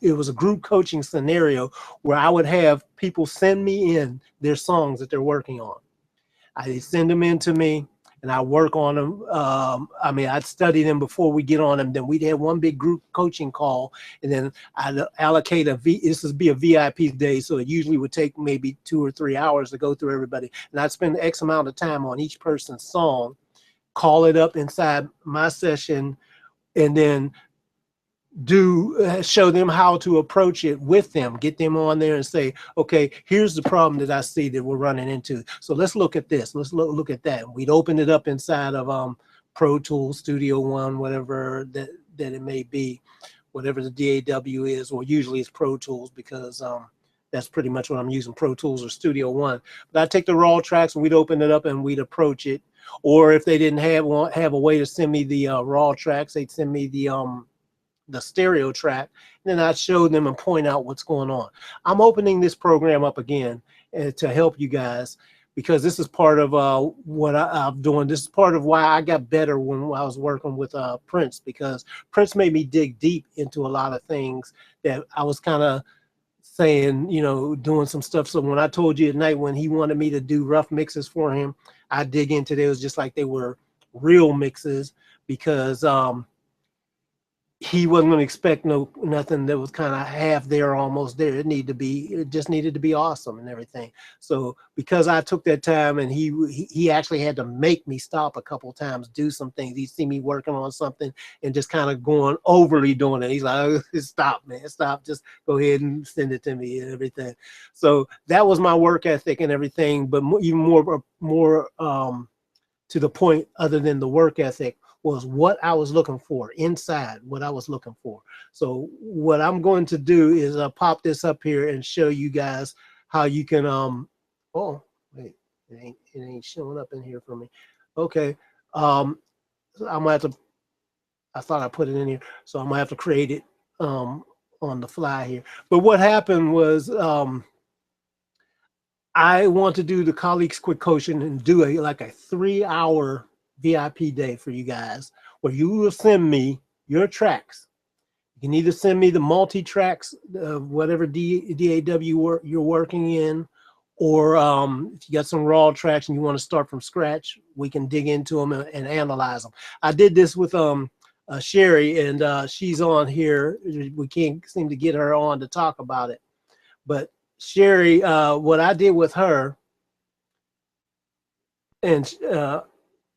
It was a group coaching scenario where I would have people send me in their songs that they're working on. I send them in to me, and I work on them. I'd study them before we get on them. Then we'd have one big group coaching call, and then I'd allocate this would be a VIP day, so it usually would take maybe 2 or 3 hours to go through everybody. And I'd spend X amount of time on each person's song, call it up inside my session, and then show them how to approach it with them, get them on there and say, okay, here's the problem that I see that we're running into. So let's look at this. Let's look at that. We'd open it up inside of Pro Tools, Studio One, whatever that it may be, whatever the DAW is, or usually it's Pro Tools, because that's pretty much what I'm using, Pro Tools or Studio One. But I'd take the raw tracks and we'd open it up and we'd approach it. Or if they didn't have a way to send me the raw tracks, they'd send me the stereo track, and then I'd show them and point out what's going on. I'm opening this program up again to help you guys, because this is part of what I'm doing. This is part of why I got better when I was working with Prince, because Prince made me dig deep into a lot of things that I was kind of saying, doing some stuff. So when I told you at night when he wanted me to do rough mixes for him, I dig into those just like they were real mixes, because he wasn't going to expect nothing that was kind of half there, almost there. It just needed to be awesome and everything. So because I took that time, and he actually had to make me stop a couple of times, do some things. He'd see me working on something and just kind of going overly doing it. He's like, oh, stop, man, stop. Just go ahead and send it to me and everything. So that was my work ethic and everything. But even more to the point, other than the work ethic, was what I was looking for inside, what I was looking for. So what I'm going to do is pop this up here and show you guys how you can, oh, wait, it ain't showing up in here for me. Okay, I'm gonna have to, I thought I put it in here, so I'm gonna have to create it on the fly here. But what happened was, I want to do the Colleagues Quick Coaching and do like a 3-hour VIP day for you guys, where you will send me your tracks. You can either send me the multi-tracks, whatever DAW you're working in, or if you got some raw tracks and you want to start from scratch, we can dig into them and analyze them. I did this with Sherry, and she's on here. We can't seem to get her on to talk about it. But Sherry, what I did with her, and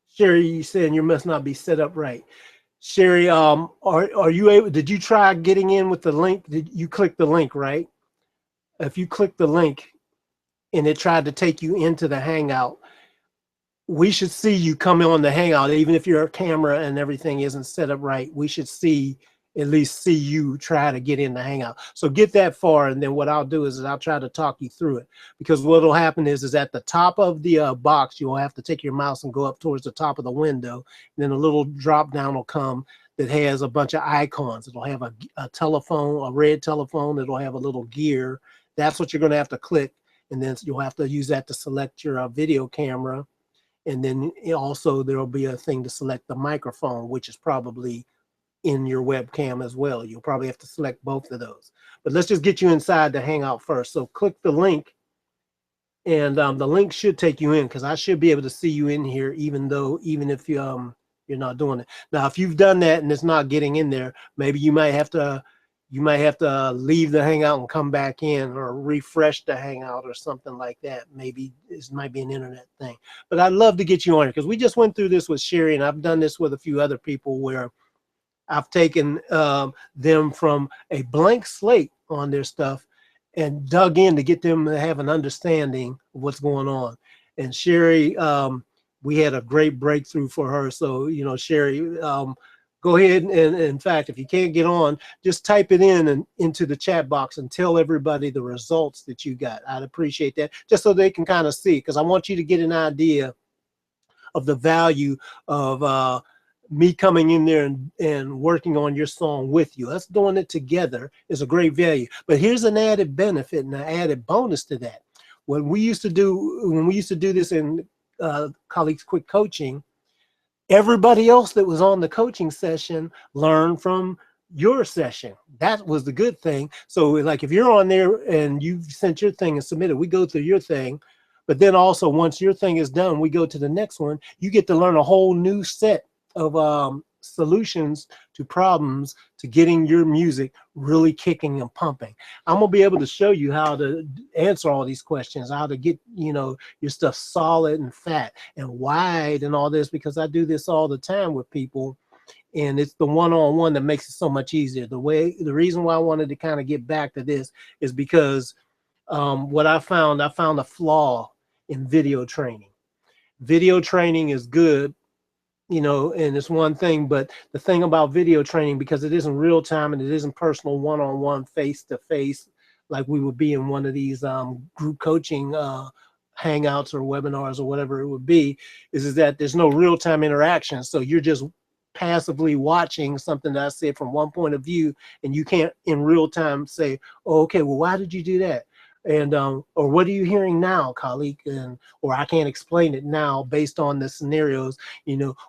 Sherry, you saying you must not be set up right. Sherry, are you able? Did you try getting in with the link? Did you click the link, right? if you click the link and it tried to take you into the Hangout, we should see you come on the Hangout, even if your camera and everything isn't set up right. We should at least see you try to get in the Hangout. So get that far, and then what I'll do is I'll try to talk you through it. Because what will happen is at the top of the box, you'll have to take your mouse and go up towards the top of the window. And then a little drop down will come that has a bunch of icons. It'll have a telephone, a red telephone. It'll have a little gear. That's what you're going to have to click. And then you'll have to use that to select your video camera. And then also there will be a thing to select the microphone, which is probably in your webcam as well. You'll probably have to select both of those. But let's just get you inside the Hangout first. So click the link, and the link should take you in, because I should be able to see you in here, even if you're not doing it. Now, if you've done that and it's not getting in there, maybe you might have to leave the Hangout and come back in, or refresh the Hangout or something like that. Maybe this might be an internet thing. But I'd love to get you on here, because we just went through this with Sherry, and I've done this with a few other people where I've taken them from a blank slate on their stuff and dug in to get them to have an understanding of what's going on. And Sherry, we had a great breakthrough for her. So, Sherry, go ahead and in fact, if you can't get on, just type it in and into the chat box and tell everybody the results that you got. I'd appreciate that, just so they can kind of see, because I want you to get an idea of the value of me coming in there and working on your song with you. Us doing it together is a great value. But here's an added benefit and an added bonus to that. When we used to do this in Khaliq's Quick Coaching, everybody else that was on the coaching session learned from your session. That was the good thing. So like if you're on there and you've sent your thing and submitted, we go through your thing. But then also once your thing is done, we go to the next one. You get to learn a whole new set of solutions to problems to getting your music really kicking and pumping. I'm gonna be able to show you how to answer all these questions, how to get your stuff solid and fat and wide and all this, because I do this all the time with people, and it's the one-on-one that makes it so much easier. The reason why I wanted to kind of get back to this is because what I found a flaw in video training. Video training is good, and it's one thing, but the thing about video training, because it isn't real time and it isn't personal one-on-one face-to-face like we would be in one of these group coaching hangouts or webinars or whatever it would be, is that there's no real-time interaction. So you're just passively watching something that I said from one point of view, and you can't in real time say, oh, okay, well, why did you do that? And or what are you hearing now, Khaliq? And or I can't explain it now based on the scenarios.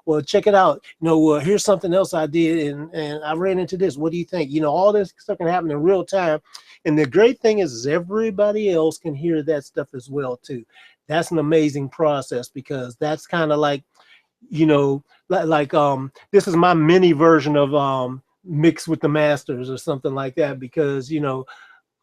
Well, check it out. Well, here's something else I did, and I ran into this. What do you think? All this stuff can happen in real time. And the great thing is everybody else can hear that stuff as well too. That's an amazing process, because that's kind of like, this is my mini version of Mix with the Masters or something like that, because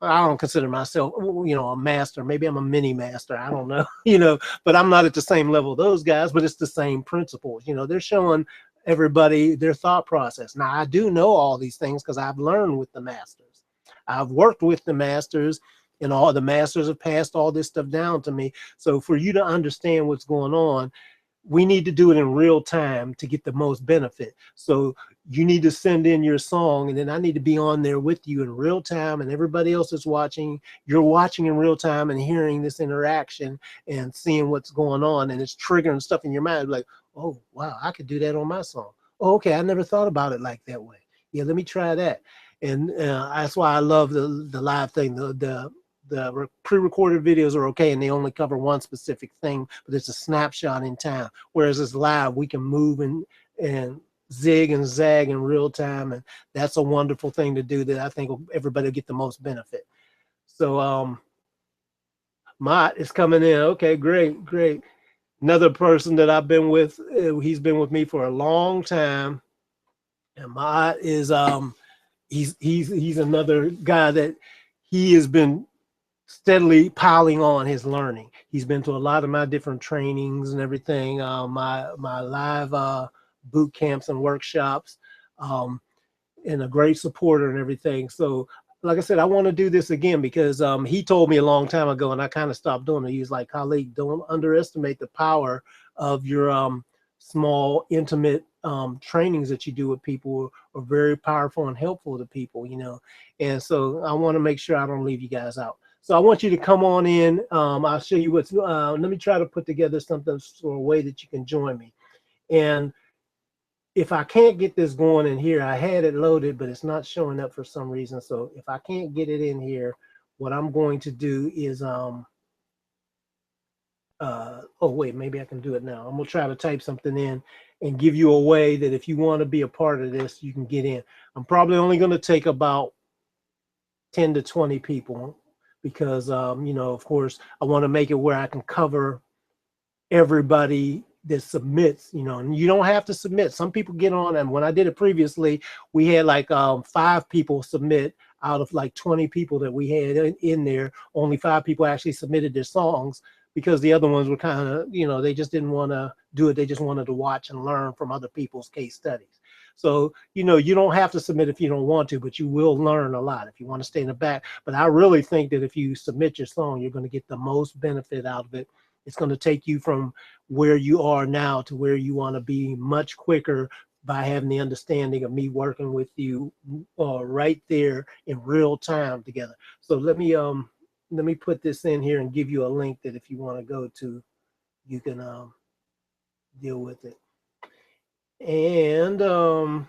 I don't consider myself, a master. Maybe I'm a mini master. I don't know, but I'm not at the same level of those guys, but it's the same principles. They're showing everybody their thought process. Now, I do know all these things because I've learned with the masters. I've worked with the masters, and all the masters have passed all this stuff down to me. So for you to understand what's going on, we need to do it in real time to get the most benefit. So you need to send in your song, and then I need to be on there with you in real time, and everybody else is watching. You're watching in real time and hearing this interaction and seeing what's going on, and it's triggering stuff in your mind like, oh, wow, I could do that on my song. Oh, okay, I never thought about it like that way. Yeah, let me try that. And that's why I love the live thing. The pre-recorded videos are okay, and they only cover one specific thing, but it's a snapshot in time. Whereas it's live, we can move and zig and zag in real time, and that's a wonderful thing to do that I think everybody will get the most benefit. So Mott is coming in. Okay, great. Another person that I've been with, he's been with me for a long time, and Mott is he's another guy that he has been steadily piling on his learning. He's been to a lot of my different trainings and everything, my live boot camps and workshops, and a great supporter and everything. So like I said, I want to do this again because he told me a long time ago, and I kind of stopped doing it. He was like, Khaliq, don't underestimate the power of your small, intimate trainings that you do with people are very powerful and helpful to people, you know. And so I want to make sure I don't leave you guys out. So I want you to come on in. I'll show you what's, let me try to put together something for a way that you can join me. And if I can't get this going in here, I had it loaded, but it's not showing up for some reason. So if I can't get it in here, what I'm going to do is, oh wait, maybe I can do it now. I'm gonna try to type something in and give you a way that if you want to be a part of this, you can get in. I'm probably only going to take about 10 to 20 people because, you know, of course, I want to make it where I can cover everybody that submits, you know, and you don't have to submit. Some people get on, and when I did it previously, we had like 5 people submit out of like 20 people that we had in there. Only 5 people actually submitted their songs because the other ones were kind of, you know, they just didn't want to do it. They just wanted to watch and learn from other people's case studies. So, you know, you don't have to submit if you don't want to, but you will learn a lot if you want to stay in the back. But I really think that if you submit your song, you're going to get the most benefit out of it. It's going to take you from where you are now to where you want to be much quicker by having the understanding of me working with you right there in real time together. So let me put this in here and give you a link that if you want to go to, you can deal with it. And okay,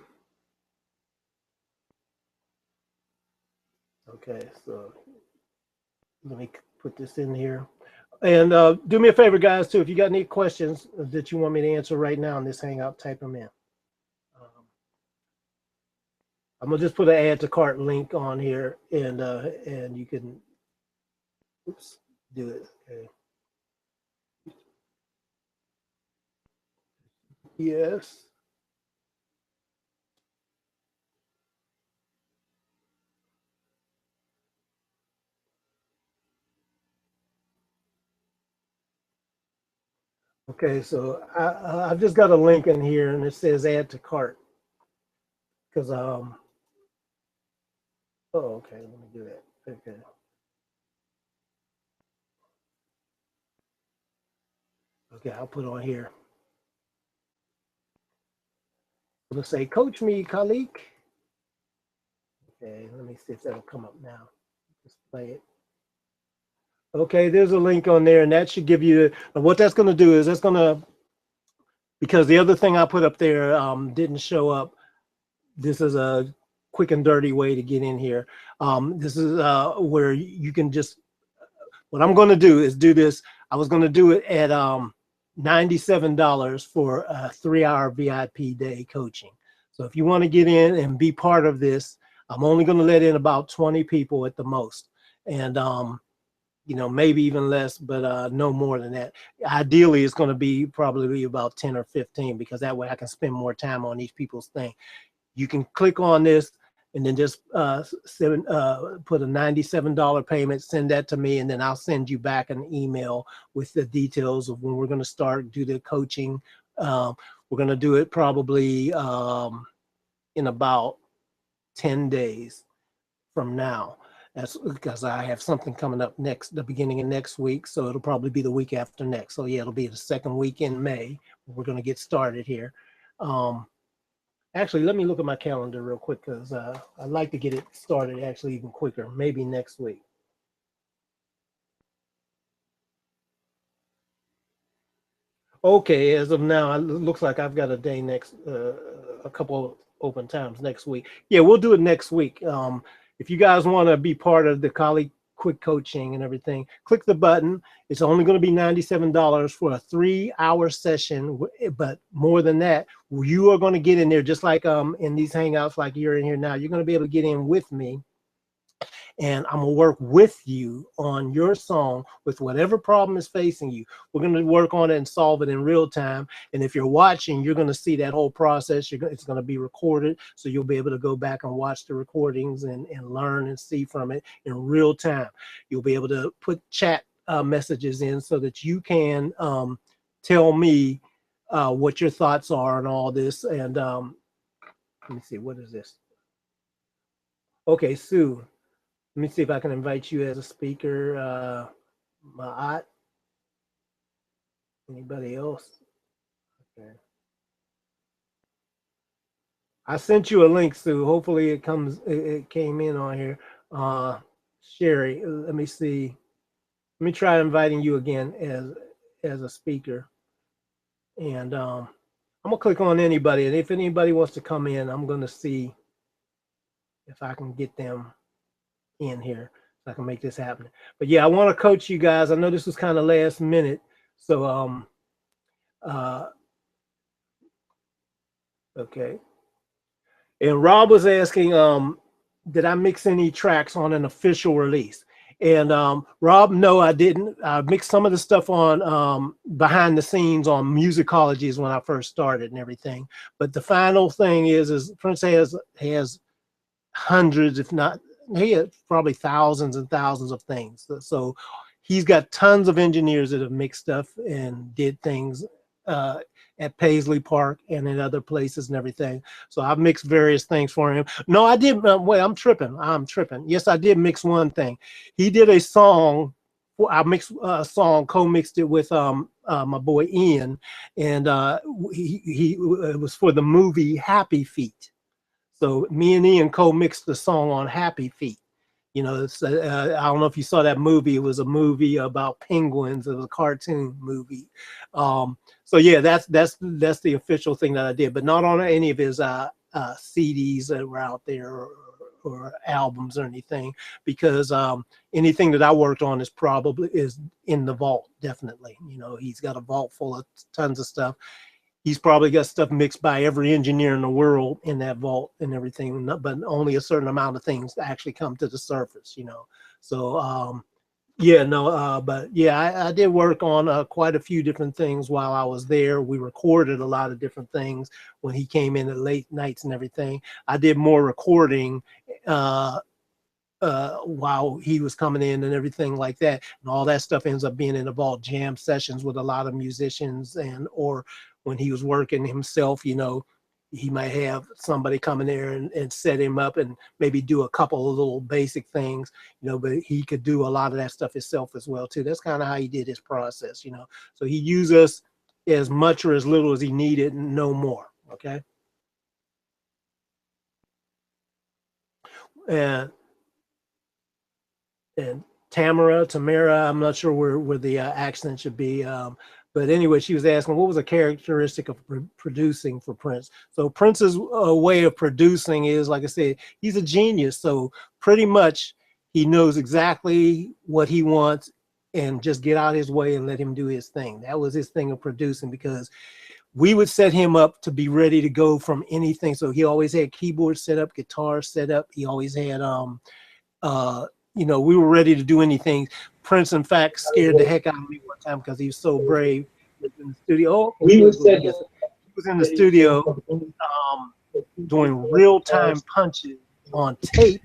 so let me put this in here. And do me a favor, guys, too. If you got any questions that you want me to answer right now in this Hangout, type them in. I'm gonna just put an add to cart link on here, and you can, oops, do it. Okay. Yes. Okay, so I've just got a link in here, and it says add to cart because oh, okay, let me do that. Okay. Okay, I'll put on here. I'm gonna say, Coach me, Khaliq. Okay, let me see if that'll come up now. Just play it. Okay, there's a link on there, and that should give you what that's going to do is that's going to, because the other thing I put up there didn't show up. This is a quick and dirty way to get in here. This is where you can just, what I'm going to do is do this. I was going to do it at $97 for a 3-hour VIP day coaching. So if you want to get in and be part of this, I'm only going to let in about 20 people at the most. And you know, maybe even less, but no more than that. Ideally, it's going to be probably about 10 or 15 because that way I can spend more time on each people's thing. You can click on this and then just put a $97 payment, send that to me, and then I'll send you back an email with the details of when we're going to start, do the coaching. We're going to do it probably in about 10 days from now. That's because I have something coming up the beginning of next week. So it'll probably be the week after next. So yeah, it'll be the second week in May. We're going to get started here. Actually, let me look at my calendar real quick because I'd like to get it started actually even quicker, maybe next week. Okay, as of now, it looks like I've got a day next, a couple open times next week. Yeah, we'll do it next week. If you guys want to be part of the Khaliq quick coaching and everything, click the button. It's only going to be $97 for a 3-hour session, but more than that, you are going to get in there just like in these hangouts like you're in here now. You're going to be able to get in with me, and I'm gonna work with you on your song with whatever problem is facing you. We're gonna work on it and solve it in real time. And if you're watching, you're gonna see that whole process. It's gonna be recorded, so you'll be able to go back and watch the recordings and learn and see from it in real time. You'll be able to put chat messages in so that you can tell me what your thoughts are on all this. And let me see, what is this? Okay, Sue. Let me see if I can invite you as a speaker. Maat. Anybody else? Okay. I sent you a link, Sue. Hopefully it comes. It came in on here. Sherry, let me see. Let me try inviting you again as a speaker. And I'm gonna click on anybody, and if anybody wants to come in, I'm gonna see if I can get them in here so I can make this happen. But yeah, I want to coach you guys. I know this was kind of last minute, so okay. And Rob was asking, did I mix any tracks on an official release? And Rob, no, I didn't. I mixed some of the stuff on behind the scenes on musicologies when I first started and everything. But the final thing is Prince has hundreds, if not, he had probably thousands and thousands of things. So he's got tons of engineers that have mixed stuff and did things at Paisley Park and in other places and everything. So I've mixed various things for him. No, I did. Wait, I'm tripping. Yes, I did mix one thing. He did a song. I mixed a song, co-mixed it with my boy Ian, and it was for the movie Happy Feet. So me and Ian co-mixed the song on Happy Feet. You know, it's, I don't know if you saw that movie. It was a movie about penguins. It was a cartoon movie. So yeah, that's the official thing that I did, but not on any of his CDs that were out there or albums or anything, because anything that I worked on is in the vault, definitely. You know, he's got a vault full of tons of stuff. He's probably got stuff mixed by every engineer in the world in that vault and everything, but only a certain amount of things actually come to the surface, you know. So yeah, no, but yeah, I did work on quite a few different things while I was there. We recorded a lot of different things when he came in at late nights and everything. I did more recording while he was coming in and everything like that, and all that stuff ends up being in the vault. Jam sessions with a lot of musicians, and or when he was working himself, you know, he might have somebody come in there and set him up and maybe do a couple of little basic things, you know, but he could do a lot of that stuff himself as well too. That's kind of how he did his process, you know. So he used us as much or as little as he needed, and no more. Okay. And Tamara, I'm not sure where the accent should be. But anyway, she was asking what was a characteristic of producing for Prince. So Prince's way of producing is, like I said, he's a genius. So pretty much he knows exactly what he wants and just get out his way and let him do his thing. That was his thing of producing, because we would set him up to be ready to go from anything. So he always had keyboard set up, guitar set up. He always had you know, we were ready to do anything. Prince, in fact, scared the heck out of me one time because he was so brave. He was in the studio. He was in the studio doing real-time punches on tape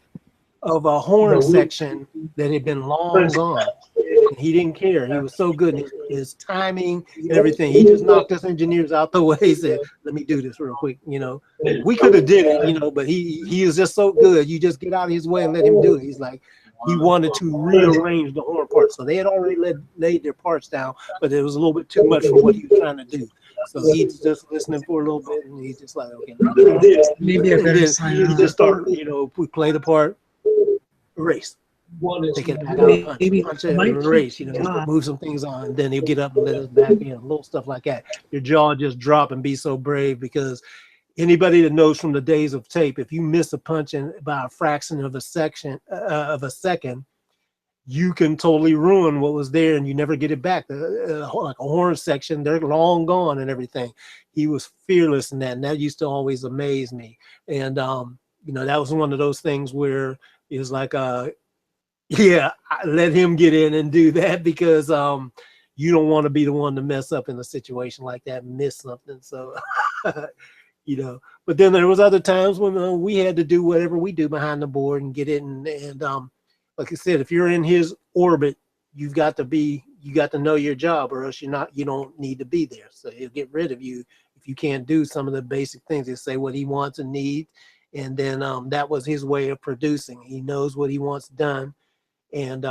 of a horn section that had been long gone. And he didn't care. He was so good. His timing and everything. He just knocked us engineers out the way. He said, let me do this real quick. You know, we could have did it, you know, but he is just so good. You just get out of his way and let him do it. He's like, he wanted to rearrange the horn parts. So they had already laid their parts down, but it was a little bit too much for what he was trying to do. So he's just listening for a little bit, and he's just like, okay, maybe I better sign up. He just start, you know, we play the part, erase. Take it back out, punch it, erase, you know, move some things on, and then he'll get up and let us back in, little stuff like that. Your jaw just drop and be so brave, because anybody that knows from the days of tape, if you miss a punch by a fraction of a second, you can totally ruin what was there, and you never get it back. Like a horn section, they're long gone and everything. He was fearless in that, and that used to always amaze me. And you know, that was one of those things where it was like, yeah, I let him get in and do that, because you don't want to be the one to mess up in a situation like that and miss something. So you know, but then there was other times when we had to do whatever we do behind the board and get it. And like I said, if you're in his orbit, you got to know your job, or else you don't need to be there. So he'll get rid of you if you can't do some of the basic things. He'll say what he wants and needs, and then that was his way of producing. He knows what he wants done, and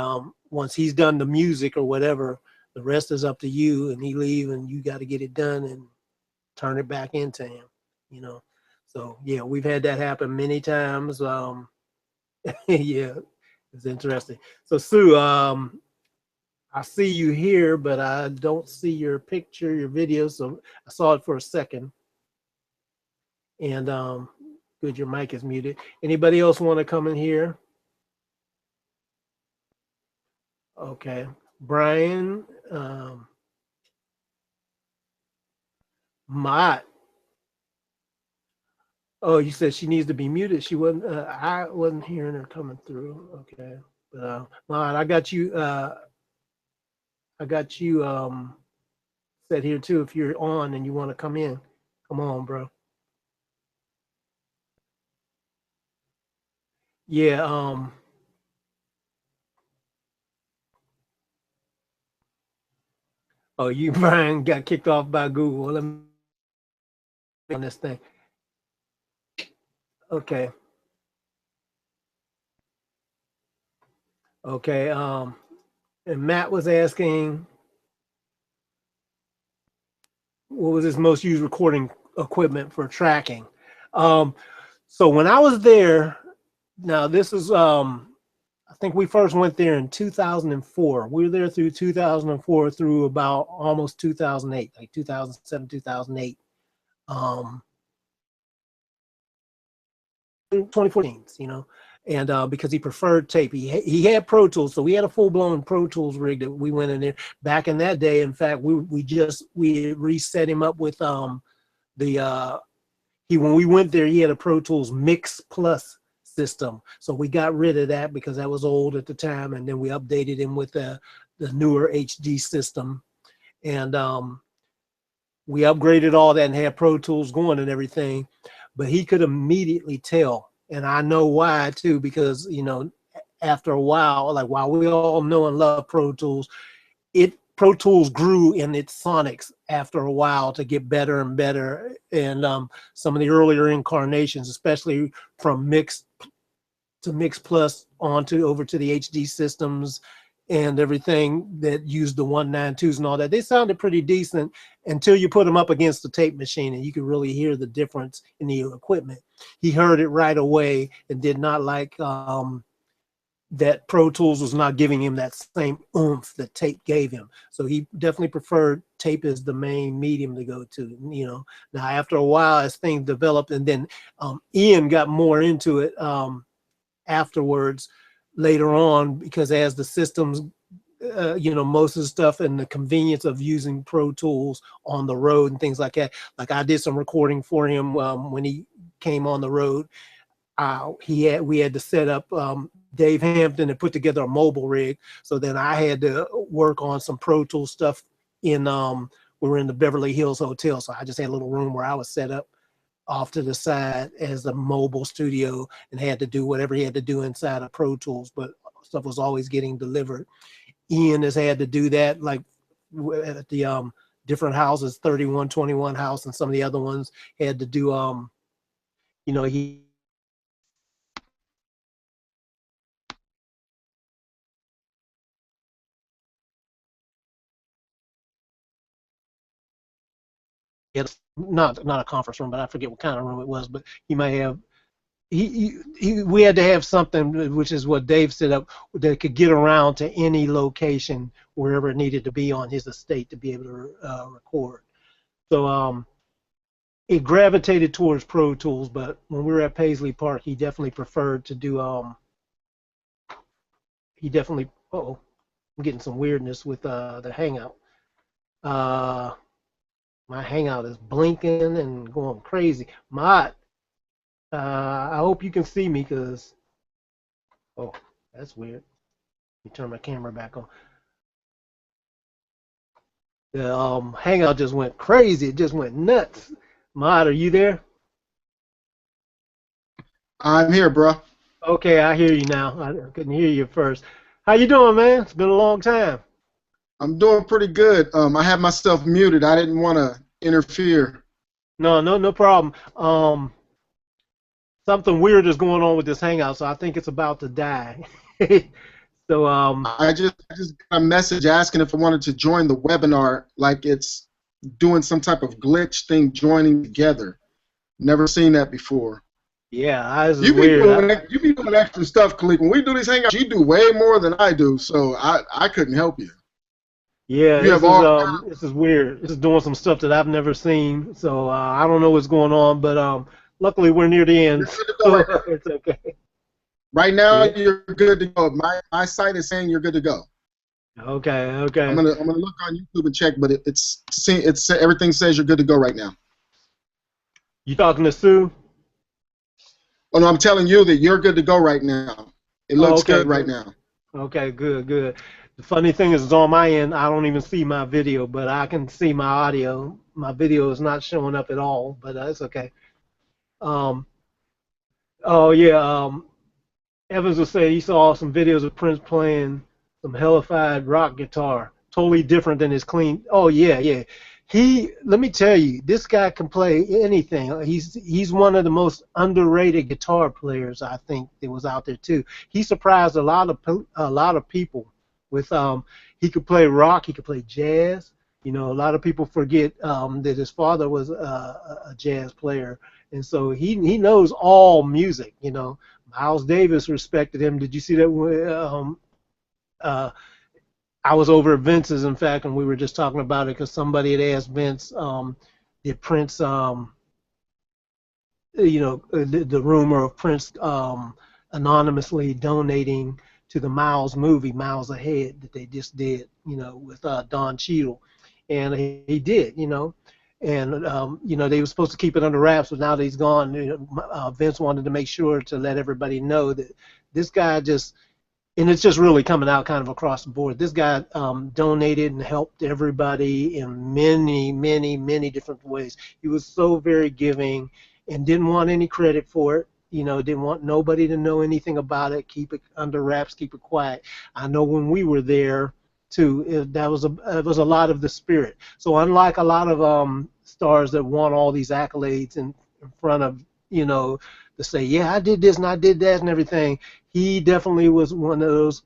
once he's done the music or whatever, the rest is up to you, and he leave, and you got to get it done and turn it back into him, you know. So yeah, we've had that happen many times. Yeah, it's interesting. So Sue, I see you here, but I don't see your picture, your video. So I saw it for a second. And good, your mic is muted. Anybody else want to come in here? Okay, Brian, Mott. Oh, you said she needs to be muted. She wasn't. I wasn't hearing her coming through. Okay, but Mott, I got you. I got you set here too. If you're on and you want to come in, come on, bro. Yeah. Oh, you Brian got kicked off by Google. Let me on this thing. Okay. Okay. And Matt was asking, what was his most used recording equipment for tracking? So when I was there, now this is I think we first went there in 2004. We were there through 2004 through about almost 2008, like 2007, 2008. 2014, you know, and because he preferred tape, he had Pro Tools, so we had a full blown Pro Tools rig that we went in there back in that day. In fact, we reset him up with when we went there, he had a Pro Tools Mix Plus system, so we got rid of that because that was old at the time, and then we updated him with the newer HD system, and we upgraded all that and had Pro Tools going and everything. But he could immediately tell, and I know why too, because you know, after a while, like while we all know and love Pro Tools, Pro Tools grew in its sonics after a while to get better and better. And some of the earlier incarnations, especially from Mix to Mix Plus over to the HD systems and everything that used the 192s and all that, they sounded pretty decent until you put them up against the tape machine, and you could really hear the difference in the equipment. He heard it right away and did not like that Pro Tools was not giving him that same oomph that tape gave him. So he definitely preferred tape as the main medium to go to, you know. Now, after a while, as things developed, and then Ian got more into it afterwards, later on, because as the systems, you know, most of the stuff and the convenience of using Pro Tools on the road and things like that. Like I did some recording for him when he came on the road. We had to set up Dave Hampton and put together a mobile rig. So then I had to work on some Pro Tools stuff in we were in the Beverly Hills Hotel. So I just had a little room where I was set up off to the side as a mobile studio and had to do whatever he had to do inside of Pro Tools, but stuff was always getting delivered. Ian has had to do that, like at the different houses, 3121 house and some of the other ones had to do, you know, he had not a conference room, but I forget what kind of room it was, but he might have, we had to have something, which is what Dave set up, that could get around to any location wherever it needed to be on his estate to be able to record. So it gravitated towards Pro Tools, but when we were at Paisley Park, he definitely preferred to do I'm getting some weirdness with the Hangout. My Hangout is blinking and going crazy. I hope you can see me, because oh, that's weird. Let me turn my camera back on. The Hangout just went crazy. It just went nuts. Mod, are you there? I'm here, bro. Okay, I hear you now. I couldn't hear you at first. How you doing, man? It's been a long time. I'm doing pretty good. I have myself muted. I didn't want to interfere. No problem. something weird is going on with this Hangout, so I think it's about to die. So I just got a message asking if I wanted to join the webinar, like it's doing some type of glitch thing, joining together. Never seen that before. yeah, this is weird. You be doing extra stuff, Khaliq. When we do these hangouts, you do way more than I do, so I couldn't help you. Yeah, You have all this is weird. This is doing some stuff that I've never seen, so I don't know what's going on. But luckily we're near the end, You're good to go so right now. it's okay. Right now, Yeah. you're good to go. My site is saying you're good to go. Okay. I'm Okay. gonna look on YouTube and check, but it's everything says you're good to go right now. You talking to Sue? Oh no, I'm telling you that you're good to go right now. It Oh, looks okay. good right Good. now. Okay. Good. Good. The funny thing is on my end, I don't even see my video, but I can see my audio. My video is not showing up at all, but it's okay. Um. Oh yeah. Evans will say he saw some videos of Prince playing some hellified rock guitar, totally different than his clean. Oh yeah, yeah. Let me tell you, this guy can play anything. He's one of the most underrated guitar players I think that was out there too. He surprised a lot of people with he could play rock, he could play jazz. You know, a lot of people forget that his father was a jazz player, and so he knows all music. You know, Miles Davis respected him. Did you see that? Uh, I was over at Vince's, in fact, and we were just talking about it because somebody had asked Vince, did Prince, the rumor of Prince anonymously donating to the Miles movie, Miles Ahead, that they just did, with Don Cheadle, and he did, and they were supposed to keep it under wraps, but now that he's gone, Vince wanted to make sure to let everybody know that this guy just, and it's just really coming out kind of across the board. This guy donated and helped everybody in many, many, many different ways. He was so very giving and didn't want any credit for it. Didn't want nobody to know anything about it. Keep it under wraps. Keep it quiet. I know when we were there too, it was a lot of the spirit. So unlike a lot of stars that want all these accolades in front of to say, yeah, I did this and I did that and everything. He definitely was one of those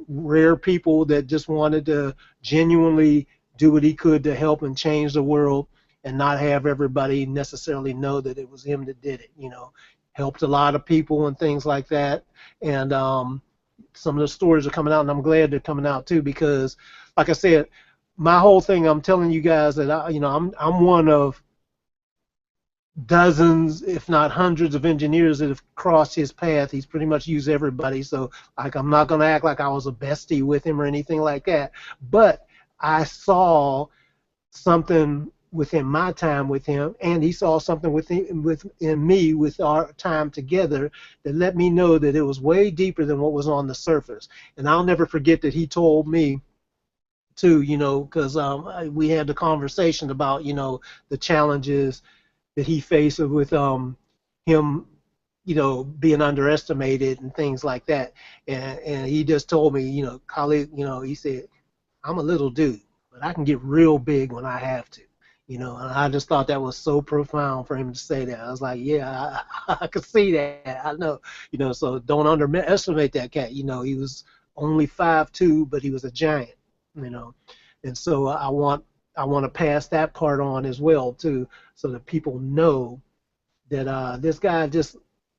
rare people that just wanted to genuinely do what he could to help and change the world and not have everybody necessarily know that it was him that did it. Helped a lot of people and things like that. And some of the stories are coming out, and I'm glad they're coming out too because, like I said, my whole thing, I'm telling you guys that I'm one of dozens, if not hundreds, of engineers that have crossed his path. He's pretty much used everybody. So, like, I'm not going to act like I was a bestie with him or anything like that. But I saw something within my time with him, and he saw something within me with our time together that let me know that it was way deeper than what was on the surface. And I'll never forget that he told me too, because we had the conversation about, the challenges that he faced with him, being underestimated and things like that. And he just told me, Khalid, he said, I'm a little dude, but I can get real big when I have to. And I just thought that was so profound for him to say that. I was like, yeah, I could see that. I know, so don't underestimate that cat. He was only 5'2", but he was a giant, you know. And so I want to pass that part on as well too, so that people know that this guy just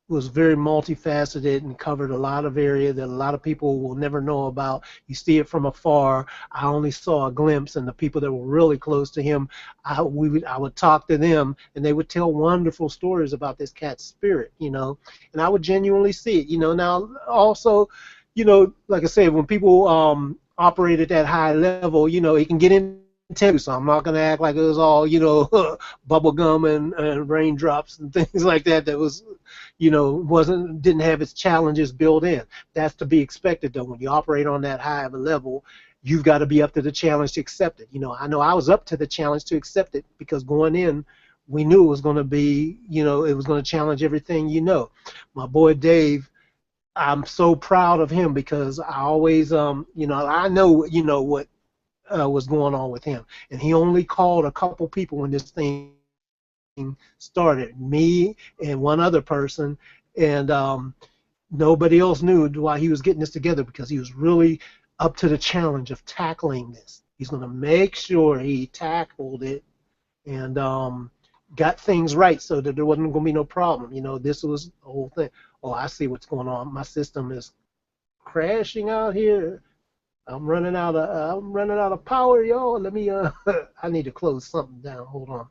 was very multifaceted and covered a lot of area that a lot of people will never know about. You see it from afar. I only saw a glimpse, and the people that were really close to him, I would talk to them, and they would tell wonderful stories about this cat's spirit, and I would genuinely see it, Now, also, like I said, when people operate at that high level, it can get into, so I'm not going to act like it was all, bubble gum and raindrops and things like that. That was, didn't have its challenges built in. That's to be expected, though. When you operate on that high of a level, you've got to be up to the challenge to accept it. I know I was up to the challenge to accept it because going in, we knew it was going to be, it was going to challenge everything. My boy Dave, I'm so proud of him because I always, I know, what was going on with him, and he only called a couple people when this thing started, me and one other person, and nobody else knew why he was getting this together, because he was really up to the challenge of tackling this. He's going to make sure he tackled it and got things right so that there wasn't going to be no problem. You know, this was the whole thing. Oh, I see what's going on. My system is crashing out here. I'm running out of power, y'all. Let me I need to close something down. Hold on.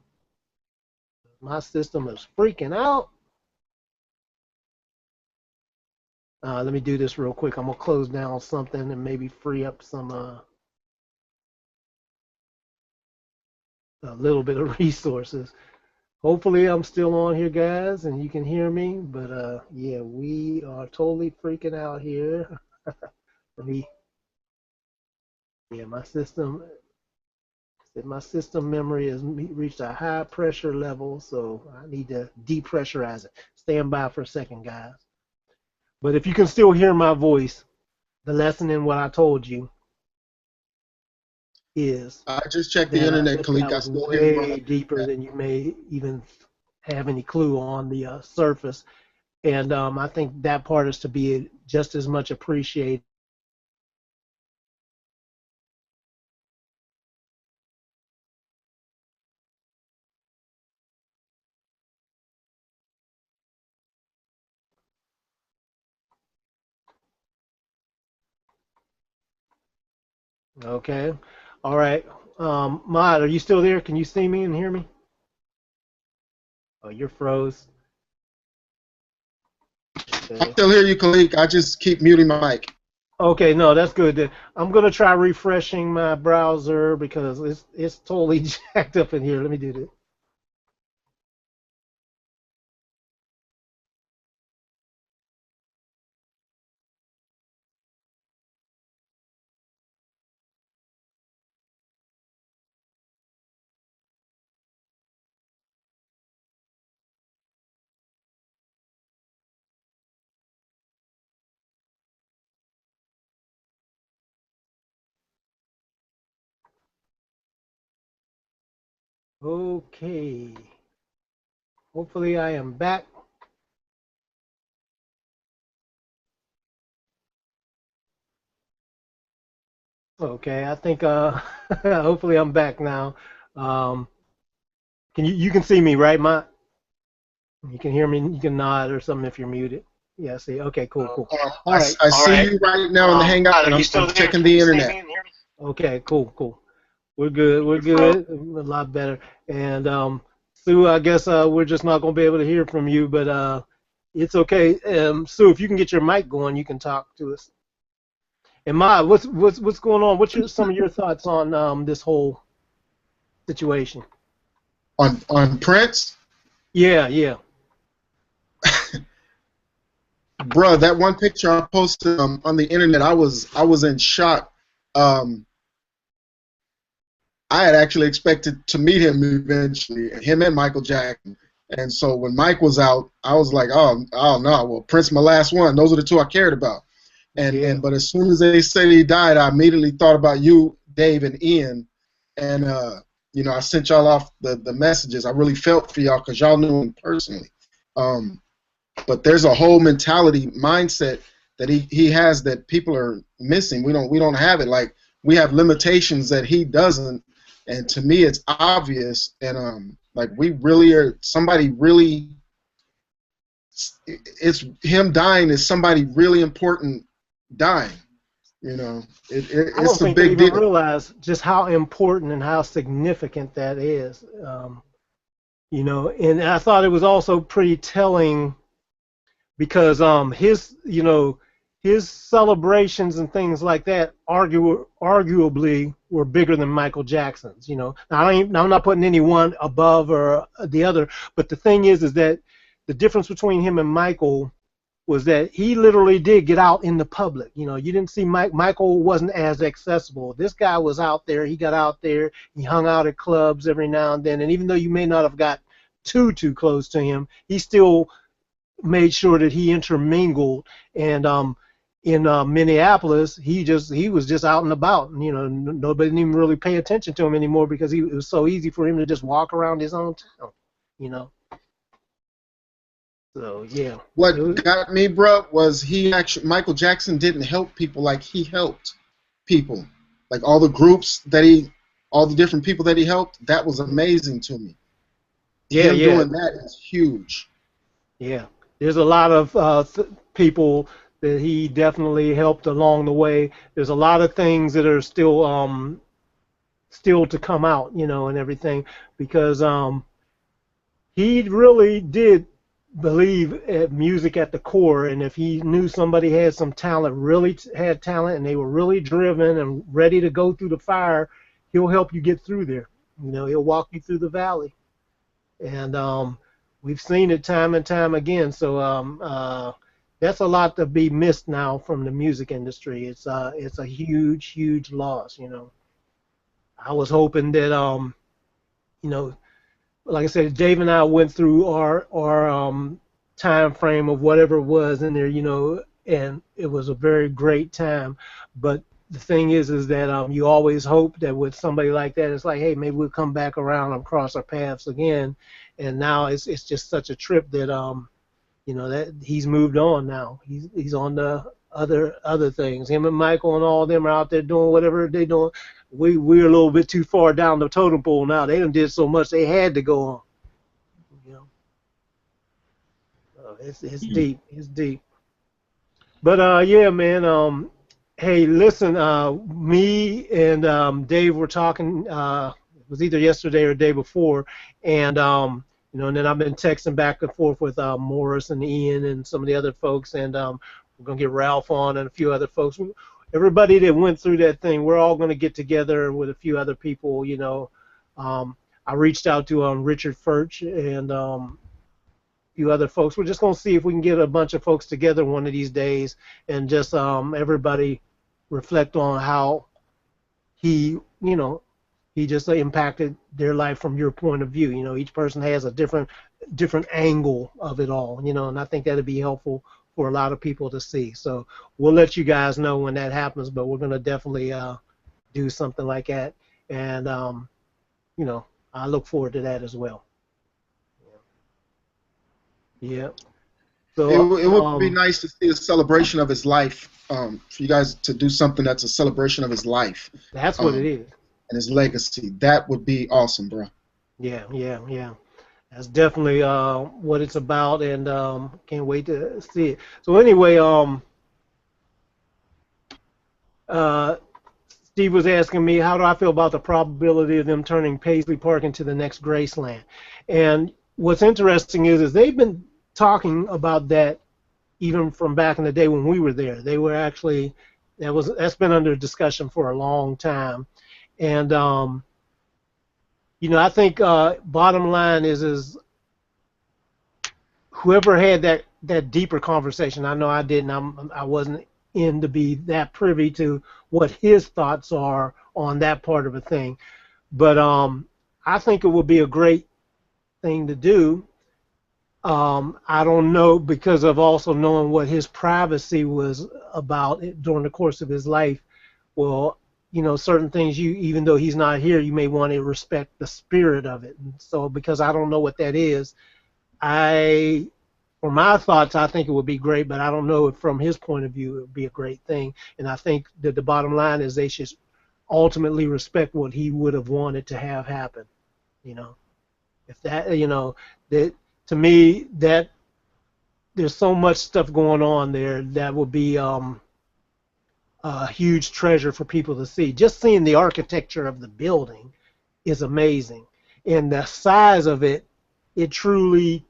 My system is freaking out. Let me do this real quick. I'm gonna close down something and maybe free up some a little bit of resources. Hopefully I'm still on here, guys, and you can hear me. But yeah, we are totally freaking out here. Let me. Yeah, my system memory has reached a high pressure level, so I need to depressurize it. Stand by for a second, guys. But if you can still hear my voice, the lesson in what I told you is I just checked the internet, Khaliq. that was way deeper than you may even have any clue on the surface. And I think that part is to be just as much appreciated. Okay. All right. Mod, are you still there? Can you see me and hear me? Oh, you're froze. Okay. I still hear you, Khaliq. I just keep muting my mic. Okay, no, that's good. I'm gonna try refreshing my browser because it's totally jacked up in here. Let me do this. Okay. Hopefully I am back. Okay, I think hopefully I'm back now. Can you can see me, right, Mott? You can hear me. You can nod or something if you're muted. Yeah, see. Okay, cool. All right. I see you right now in the Hangout, and I'm checking the internet. Okay, cool. We're good. A lot better. And Sue, I guess we're just not going to be able to hear from you, but it's okay. Sue, if you can get your mic going, you can talk to us. And Ma, what's going on? What's some of your thoughts on this whole situation? On Prince? Yeah. Bruh, that one picture I posted on the internet, I was in shock. I had actually expected to meet him eventually, him and Michael Jackson. And so when Mike was out, I was like, oh no, well, Prince, my last one. Those are the two I cared about. But as soon as they said he died, I immediately thought about you, Dave, and Ian. And I sent y'all off the messages. I really felt for y'all because y'all knew him personally. But there's a whole mindset that he has that people are missing. We don't have it. Like, we have limitations that he doesn't. And to me, it's obvious. And like, we really are. Somebody really. It's him dying is somebody really important dying. You know, it's I don't think a big they even deal. realize just how important and how significant that is. And I thought it was also pretty telling because his celebrations and things like that arguably were bigger than Michael Jackson's. Now, I'm not putting anyone above or the other, but the thing is that the difference between him and Michael was that he literally did get out in the public. You didn't see Michael wasn't as accessible. This guy was out there. He got out there. He hung out at clubs every now and then. And even though you may not have got too close to him, he still made sure that he intermingled. And in Minneapolis, he was just out and about. And, nobody didn't even really pay attention to him anymore because it was so easy for him to just walk around his own town. So yeah, it What was, got me, bro, was Michael Jackson didn't help people like he helped people. Like all the different people that he helped, that was amazing to me. yeah, Him yeah, doing that is huge. yeah. There's a lot of people that he definitely helped along the way. There's a lot of things that are still to come out, and everything, because he really did believe at music at the core, and if he knew somebody had some talent, really had talent, and they were really driven and ready to go through the fire, he'll help you get through there. He'll walk you through the valley, and we've seen it time and time again. So that's a lot to be missed now from the music industry. It's a huge, huge loss. I was hoping that you know like I said, Dave and I went through our time frame of whatever it was in there, and it was a very great time. But the thing is that you always hope that with somebody like that, it's like, hey, maybe we'll come back around and cross our paths again. And now it's just such a trip that that he's moved on now. He's on the other things. Him and Michael and all of them are out there doing whatever they're doing. We're a little bit too far down the totem pole now. They done did so much they had to go on. You know, it's deep. It's deep. But yeah, man. Hey, listen. Me and Dave were talking. It was either yesterday or the day before, and and then I've been texting back and forth with Morris and Ian and some of the other folks, and we're gonna get Ralph on and a few other folks. Everybody that went through that thing, we're all gonna get together with a few other people. I reached out to Richard Furch and few other folks. We're just going to see if we can get a bunch of folks together one of these days and just everybody reflect on how he, he just impacted their life from your point of view. Each person has a different angle of it all, and I think that'd be helpful for a lot of people to see. So we'll let you guys know when that happens, but we're going to definitely do something like that. And, I look forward to that as well. Yeah. So It would be nice to see a celebration of his life. For you guys to do something that's a celebration of his life, that's what it um, is. and his legacy. That would be awesome, bro. Yeah, yeah, yeah. That's definitely what it's about, and can't wait to see it. So anyway, uh, Steve was asking me, how do I feel about the probability of them turning Paisley Park into the next Graceland? And what's interesting is they've been talking about that even from back in the day when we were there. They were actually that's been under discussion for a long time, and I think bottom line is whoever had that deeper conversation. I know I didn't. I wasn't in to be that privy to what his thoughts are on that part of a thing, but I think it would be a great thing to do. I don't know, because of also knowing what his privacy was about during the course of his life. Well, certain things, even though he's not here, you may want to respect the spirit of it. And so because I don't know what that is, for my thoughts, I think it would be great, but I don't know if from his point of view it would be a great thing. And I think that the bottom line is they should ultimately respect what he would have wanted to have happen. You know, if that, that to me, that there's so much stuff going on there that would be a huge treasure for people to see. Just seeing the architecture of the building is amazing, and the size of it, it truly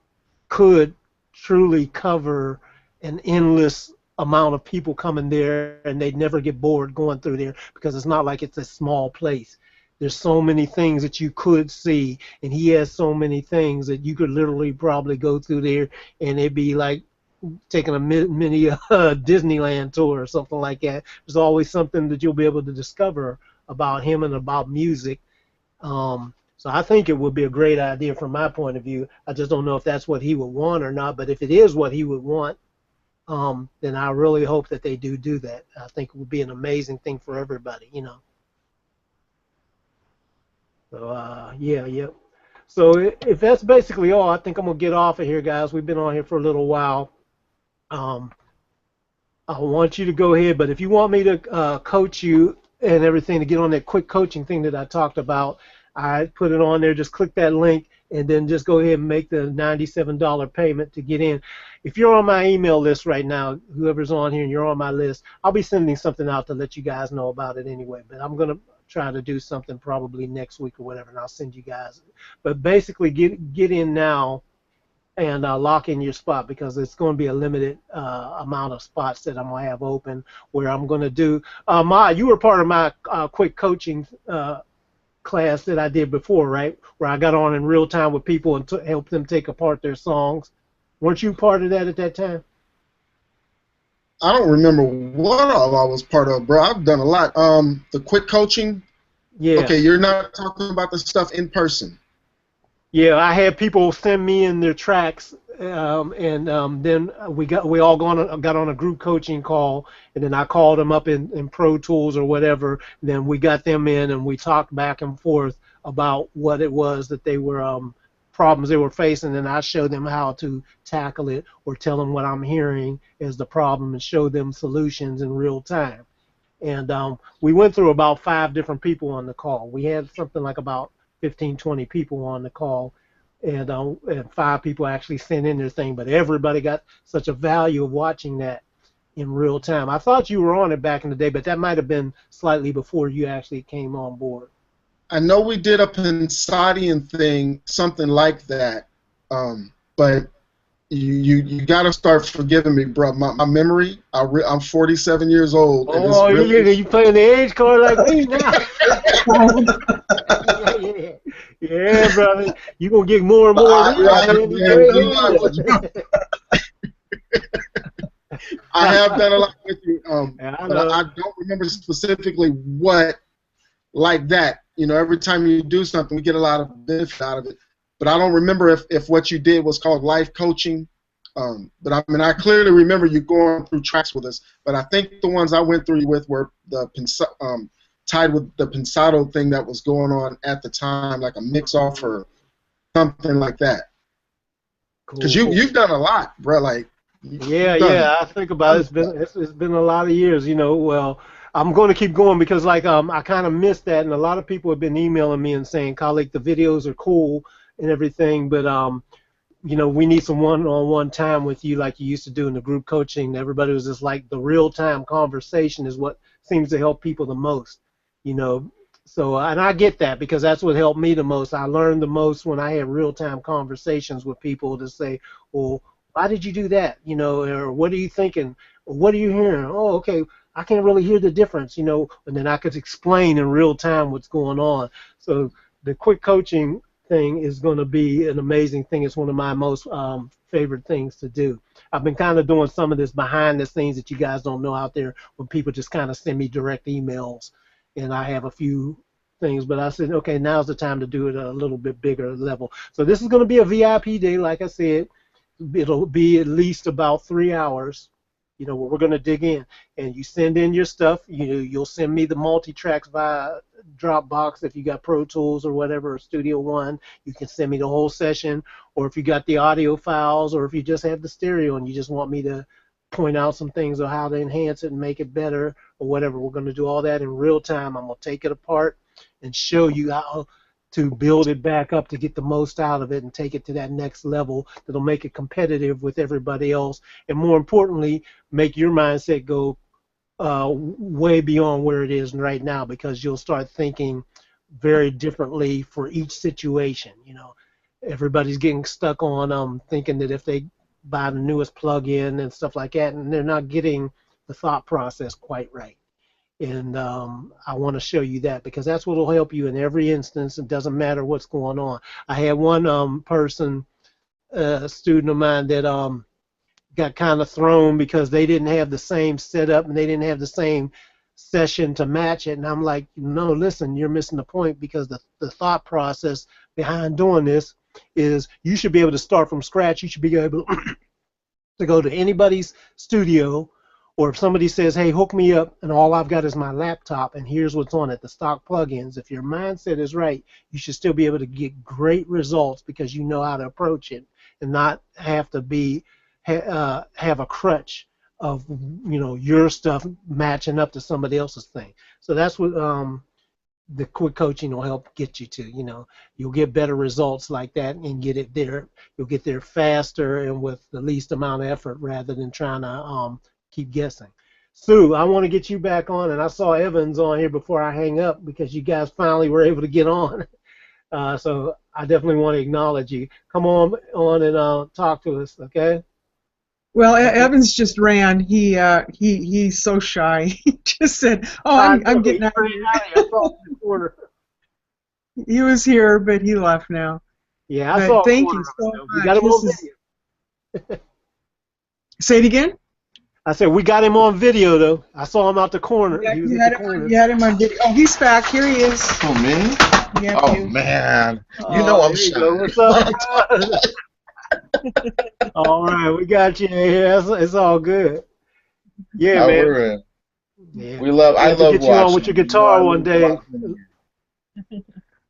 could truly cover an endless amount of people coming there, and they'd never get bored going through there because it's not like it's a small place. There's so many things that you could see, and he has so many things that you could literally probably go through there, and it'd be like taking a mini Disneyland tour or something like that. There's always something that you'll be able to discover about him and about music. So I think it would be a great idea from my point of view. I just don't know if that's what he would want or not. But if it is what he would want, then I really hope that they do that. I think it would be an amazing thing for everybody. So yeah, yeah. So if that's basically all, I think I'm gonna get off of here, guys. We've been on here for a little while. Um, I want you to go ahead, but if you want me to coach you and everything to get on that quick coaching thing that I talked about, I put it on there. Just click that link and then just go ahead and make the $97 payment to get in. If you're on my email list right now, whoever's on here and you're on my list, I'll be sending something out to let you guys know about it anyway. But I'm going to try to do something probably next week or whatever, and I'll send you guys. But basically, get in now and lock in your spot, because it's going to be a limited amount of spots that I'm going to have open where I'm going to do. You were part of my quick coaching class that I did before, right? Where I got on in real time with people and helped them take apart their songs. Weren't you part of that at that time? I don't remember what all I was part of, bro. I've done a lot. The quick coaching. Yeah. Okay, you're not talking about the stuff in person. Yeah, I had people send me in their tracks, and then we all got on a group coaching call, and then I called them up in Pro Tools or whatever. And then we got them in, and we talked back and forth about what it was that they were problems they were facing, and I showed them how to tackle it or tell them what I'm hearing as the problem and show them solutions in real time. And we went through about 5 different people on the call. We had something like about 15, 20 people on the call, and 5 people actually sent in their thing, but everybody got such a value of watching that in real time. I thought you were on it back in the day, but that might have been slightly before you actually came on board. I know we did a Pensadian thing, something like that, but you got to start forgiving me, bro. My memory, I'm 47 years old. Oh, you playing the age card like me now. Yeah, brother. You're going to get more and more. I have done a lot with you, but I don't remember specifically what like that. You know, every time you do something, we get a lot of benefit out of it. But I don't remember if what you did was called life coaching. But I mean, I clearly remember you going through tracks with us. But I think the ones I went through with were the tied with the Pensado thing that was going on at the time, like a mix-off or something like that. Because you've done a lot, bro. Like yeah. I think about it. It's been a lot of years, you know. Well, I'm going to keep going because like I kind of missed that, and a lot of people have been emailing me and saying, Khaliq, the videos are cool and everything, but you know, we need some one-on-one time with you like you used to do in the group coaching. Everybody was just like, the real-time conversation is what seems to help people the most, you know. So, and I get that because that's what helped me the most. I learned the most when I had real-time conversations with people to say, well, why did you do that? You know, or what are you thinking? Or what are you hearing? Oh, okay, I can't really hear the difference, you know, and then I could explain in real time what's going on. So the quick coaching thing is going to be an amazing thing. It's one of my most favorite things to do. I've been kind of doing some of this behind the scenes that you guys don't know out there when people just kind of send me direct emails, and I have a few things, but I said, okay, now's the time to do it at a little bit bigger level. So this is going to be a VIP day, like I said. It'll be at least about 3 hours, you know, where we're going to dig in. And you send in your stuff. You'll send me the multi-tracks via Dropbox if you got Pro Tools or whatever, or Studio One. You can send me the whole session, or if you got the audio files, or if you just have the stereo and you just want me to point out some things on how to enhance it and make it better or whatever. We're going to do all that in real time. I'm going to take it apart and show you how to build it back up to get the most out of it and take it to that next level that'll make it competitive with everybody else, and more importantly, make your mindset go way beyond where it is right now, because you'll start thinking very differently for each situation. You know, everybody's getting stuck on thinking that if they buy the newest plug-in and stuff like that, and they're not getting the thought process quite right. And I want to show you that, because that's what will help you in every instance. It doesn't matter what's going on. I had one person, a student of mine, that got kind of thrown because they didn't have the same setup and they didn't have the same session to match it. And I'm like, no, listen, you're missing the point, because the thought process behind doing this is you should be able to start from scratch. You should be able to go to anybody's studio or if somebody says, hey, hook me up, and all I've got is my laptop, and here's what's on it, the stock plugins, if your mindset is right, you should still be able to get great results because you know how to approach it and not have to have a crutch of your stuff matching up to somebody else's thing. So that's what the quick coaching will help get you to. You'll get better results like that and get it there. You'll get there faster and with the least amount of effort rather than trying to keep guessing. Sue, I want to get you back on, and I saw Evans on here before I hang up because you guys finally were able to get on. So I definitely want to acknowledge you. Come on and talk to us, okay? Well, Evans just ran. He's so shy. He just said, "Oh, I'm getting out of here." He was here, but he left now. Yeah, I saw. Thank you so much. We got him on video. Say it again. I said we got him on video though. I saw him out the corner. Yeah, he was at the corner. You had him on video. Oh, he's back. Here he is. Oh, me? Yeah, oh, man. You know I'm shy. What's up? All right, we got you here. It's all good. Yeah, man. Yeah. I love watching. Get you on with your guitar one day.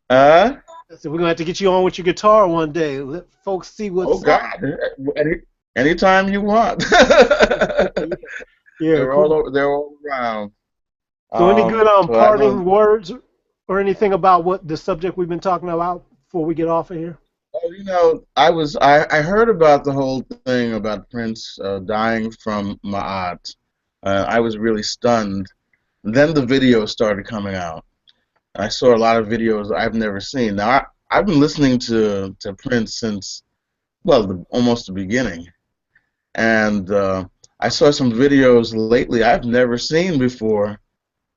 Huh? So we're gonna have to get you on with your guitar one day. Let folks see what's. Oh God! Anytime you want. Yeah, they're cool. They're all around. So any good parting words or anything about what the subject we've been talking about before we get off of here? Oh, I heard about the whole thing about Prince dying from Ma'at. I was really stunned. Then the videos started coming out. I saw a lot of videos I've never seen. Now I've been listening to Prince since, well, almost the beginning, and I saw some videos lately I've never seen before,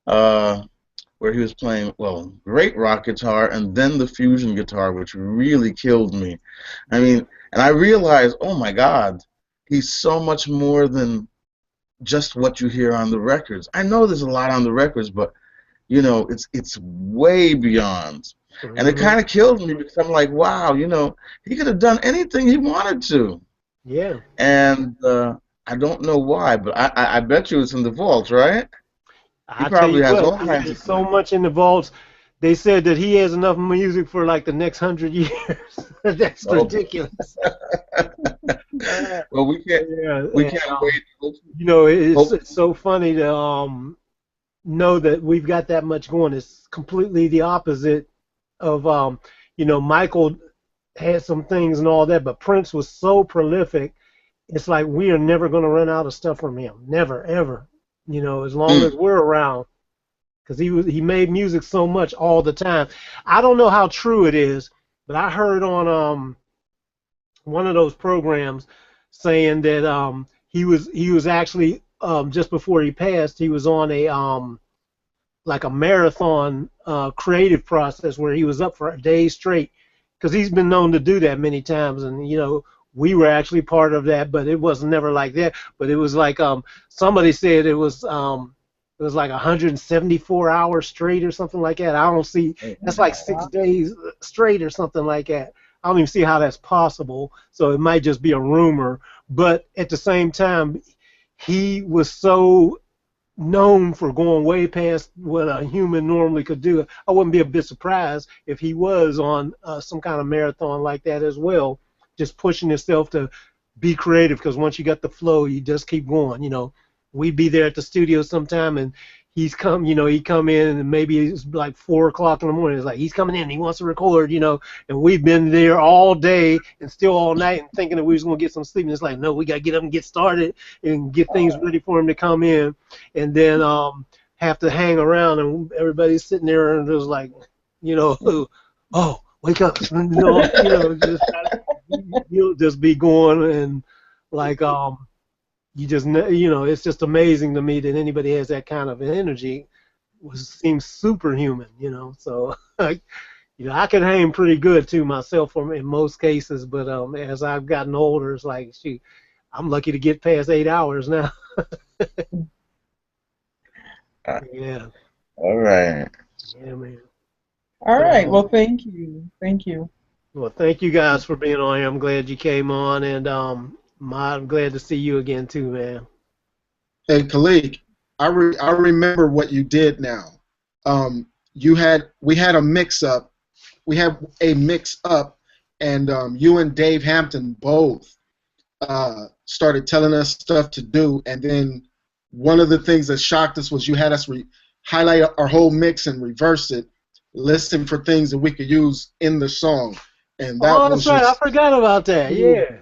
where he was playing, well, great rock guitar and then the fusion guitar, which really killed me. I mean, and I realized, oh my God, he's so much more than just what you hear on the records. I know there's a lot on the records, but it's way beyond. Mm-hmm. And it kind of killed me because I'm like, wow, he could have done anything he wanted to. Yeah. And I don't know why, but I bet you it's in the vault, right? He probably has all kinds of so much in the vaults. They said that he has enough music for like the next 100 years. That's ridiculous. Well, we can't wait. It's so funny to know that we've got that much going. It's completely the opposite of Michael had some things and all that, but Prince was so prolific. It's like we are never going to run out of stuff from him. Never, ever. As long as we're around, because he made music so much all the time. I don't know how true it is, but I heard on one of those programs saying that he was actually just before he passed, he was on a like a marathon creative process where he was up for a day straight, because he's been known to do that many times, and we were actually part of that, but it was never like that. But it was like somebody said it was like 174 hours straight or something like that. I don't see, that's like 6 days straight or something like that. I don't even see how that's possible. So it might just be a rumor. But at the same time, he was so known for going way past what a human normally could do. I wouldn't be a bit surprised if he was on some kind of marathon like that as well, just pushing himself to be creative, because once you got the flow, you just keep going. We'd be there at the studio sometime, and he'd come in, and maybe it's like 4 o'clock in the morning. It's like he's coming in, he wants to record, and we've been there all day and still all night and thinking that we was going to get some sleep. And it's like, no, we got to get up and get started and get things ready for him to come in, and then have to hang around, and everybody's sitting there and just like, oh, wake up, you'll just be going, and like you just it's just amazing to me that anybody has that kind of energy. Seems superhuman, so I can hang pretty good too myself in most cases, but as I've gotten older, it's like, shoot, I'm lucky to get past 8 hours now. Yeah. All right. Yeah, man. All right. Well, thank you. Well, thank you guys for being on here. I'm glad you came on, and I'm glad to see you again too, man. Hey, Khaliq, I remember what you did now. We had a mix up. We had a mix up, and you and Dave Hampton both started telling us stuff to do, and then one of the things that shocked us was you had us highlight our whole mix and reverse it, listen for things that we could use in the song, and that Oh, that's was right. I just forgot about that. Yeah.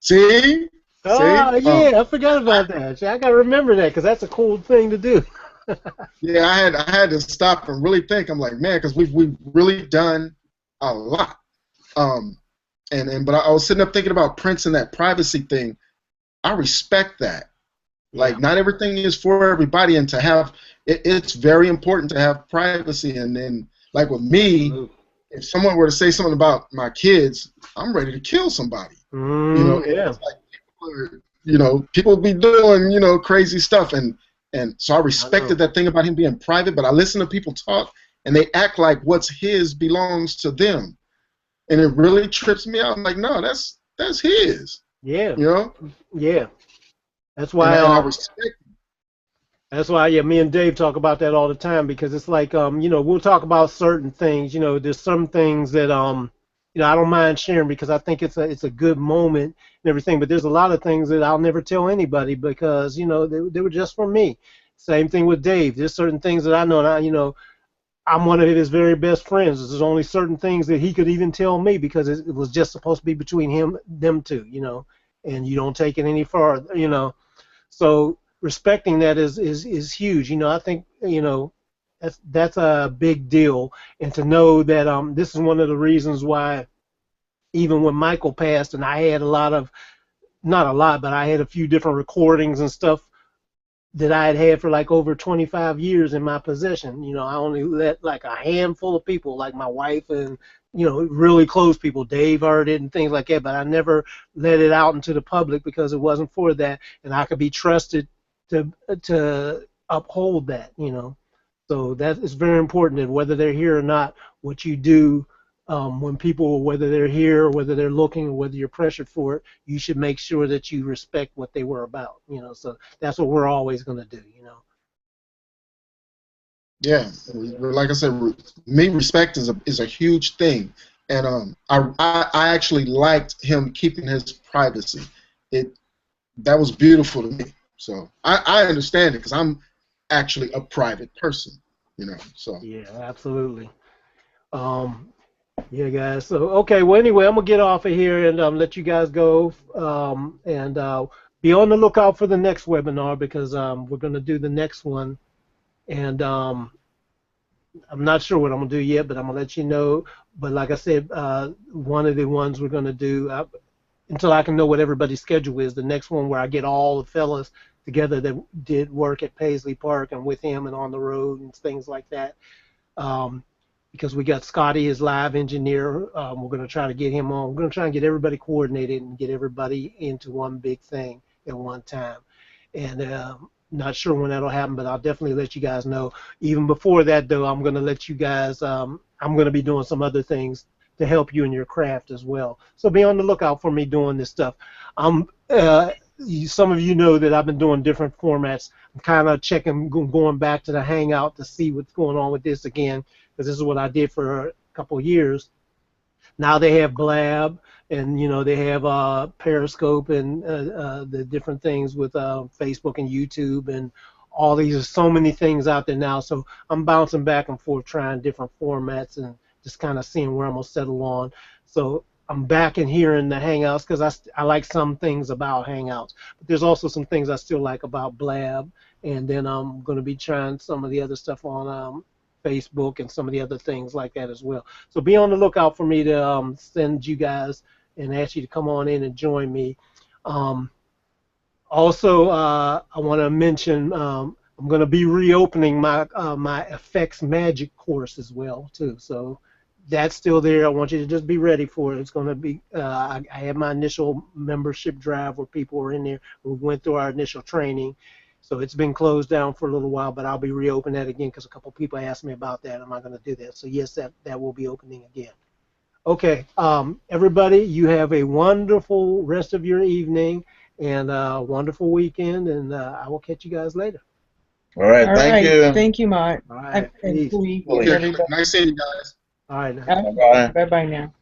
see, see, Oh, yeah. I forgot about that. See, I gotta remember that because that's a cool thing to do. yeah, I had to stop and really think. I'm like, man, because we've really done a lot. Um, but I was sitting up thinking about Prince and that privacy thing. I respect that. Yeah. Like, not everything is for everybody, and to have it's very important to have privacy. And then, like with me, Absolutely. if someone were to say something about my kids, I'm ready to kill somebody. You know, and Yeah. it's like people be doing crazy stuff, and so I I know. respected that thing about him being private. But I listen to people talk, and they act like what's his belongs to them, and it really trips me out. I'm like, no, that's his. Yeah. You know, Yeah. That's and why I respect. Yeah, me and Dave talk about that all the time because it's like we'll talk about certain things. There's some things that I don't mind sharing because I think it's a good moment and everything, but there's a lot of things that I'll never tell anybody because they were just for me. Same thing with Dave. There's certain things that I know, and I'm one of his very best friends. There's only certain things that he could even tell me because it was just supposed to be between them two, and you don't take it any farther. So respecting that is huge. I think that's a big deal, and to know that this is one of the reasons why even when Michael passed, and I had not a lot, but I had a few different recordings and stuff that I had for like over 25 years in my possession. I only let like a handful of people, like my wife and really close people. Dave heard it and things like that, but I never let it out into the public because it wasn't for that, and I could be trusted to uphold that. So that is very important that whether they're here or not, what you do when people, whether they're here or whether they're looking or whether you're pressured for it, you should make sure that you respect what they were about. So that's what we're always going to do. Yeah, like I said, me respect is a huge thing, and I actually liked him keeping his privacy. It That was beautiful to me. So I understand it because I'm actually a private person. So Yeah, absolutely. Um, yeah, guys. So okay, well anyway, I'm gonna get off of here and let you guys go and be on the lookout for the next webinar because we're gonna do the next one and I'm not sure what I'm gonna do yet, but I'm gonna let you know. But like I said, one of the ones we're gonna do until I can know what everybody's schedule is. The next one where I get all the fellas together that did work at Paisley Park and with him and on the road and things like that. Um, because we got Scotty, his live engineer. We're gonna try to get him on. We're gonna try and get everybody coordinated and get everybody into one big thing at one time. And not sure when that'll happen, but I'll definitely let you guys know. Even before that, though, I'm going to let you guys. I'm going to be doing some other things to help you in your craft as well. So be on the lookout for me doing this stuff. Some of you know that I've been doing different formats. I'm kind of checking, going back to the Hangout to see what's going on with this again, because this is what I did for a couple of years. Now they have Blab, and they have Periscope and the different things with Facebook and YouTube and all these. There's so many things out there now. So I'm bouncing back and forth, trying different formats and just kind of seeing where I'm gonna settle on. So I'm back in here in the Hangouts because I like some things about Hangouts, but there's also some things I still like about Blab. And then I'm going to be trying some of the other stuff on Facebook and some of the other things like that as well. So be on the lookout for me to send you guys and ask you to come on in and join me. Um, Also, I want to mention I'm going to be reopening my effects magic course as well too. So that's still there. I want you to just be ready for it. It's going to be. I had my initial membership drive where people were in there. We went through our initial training. So it's been closed down for a little while, but I'll be reopening that again because a couple people asked me about that. Am I going to do that? So yes, that will be opening again. Okay, everybody, you have a wonderful rest of your evening, and wonderful weekend, and I will catch you guys later. All right, All thank right. you. Thank you, Mott. All right, And peace. we Okay, everybody. nice seeing you guys. All right. Bye-bye. Bye bye now.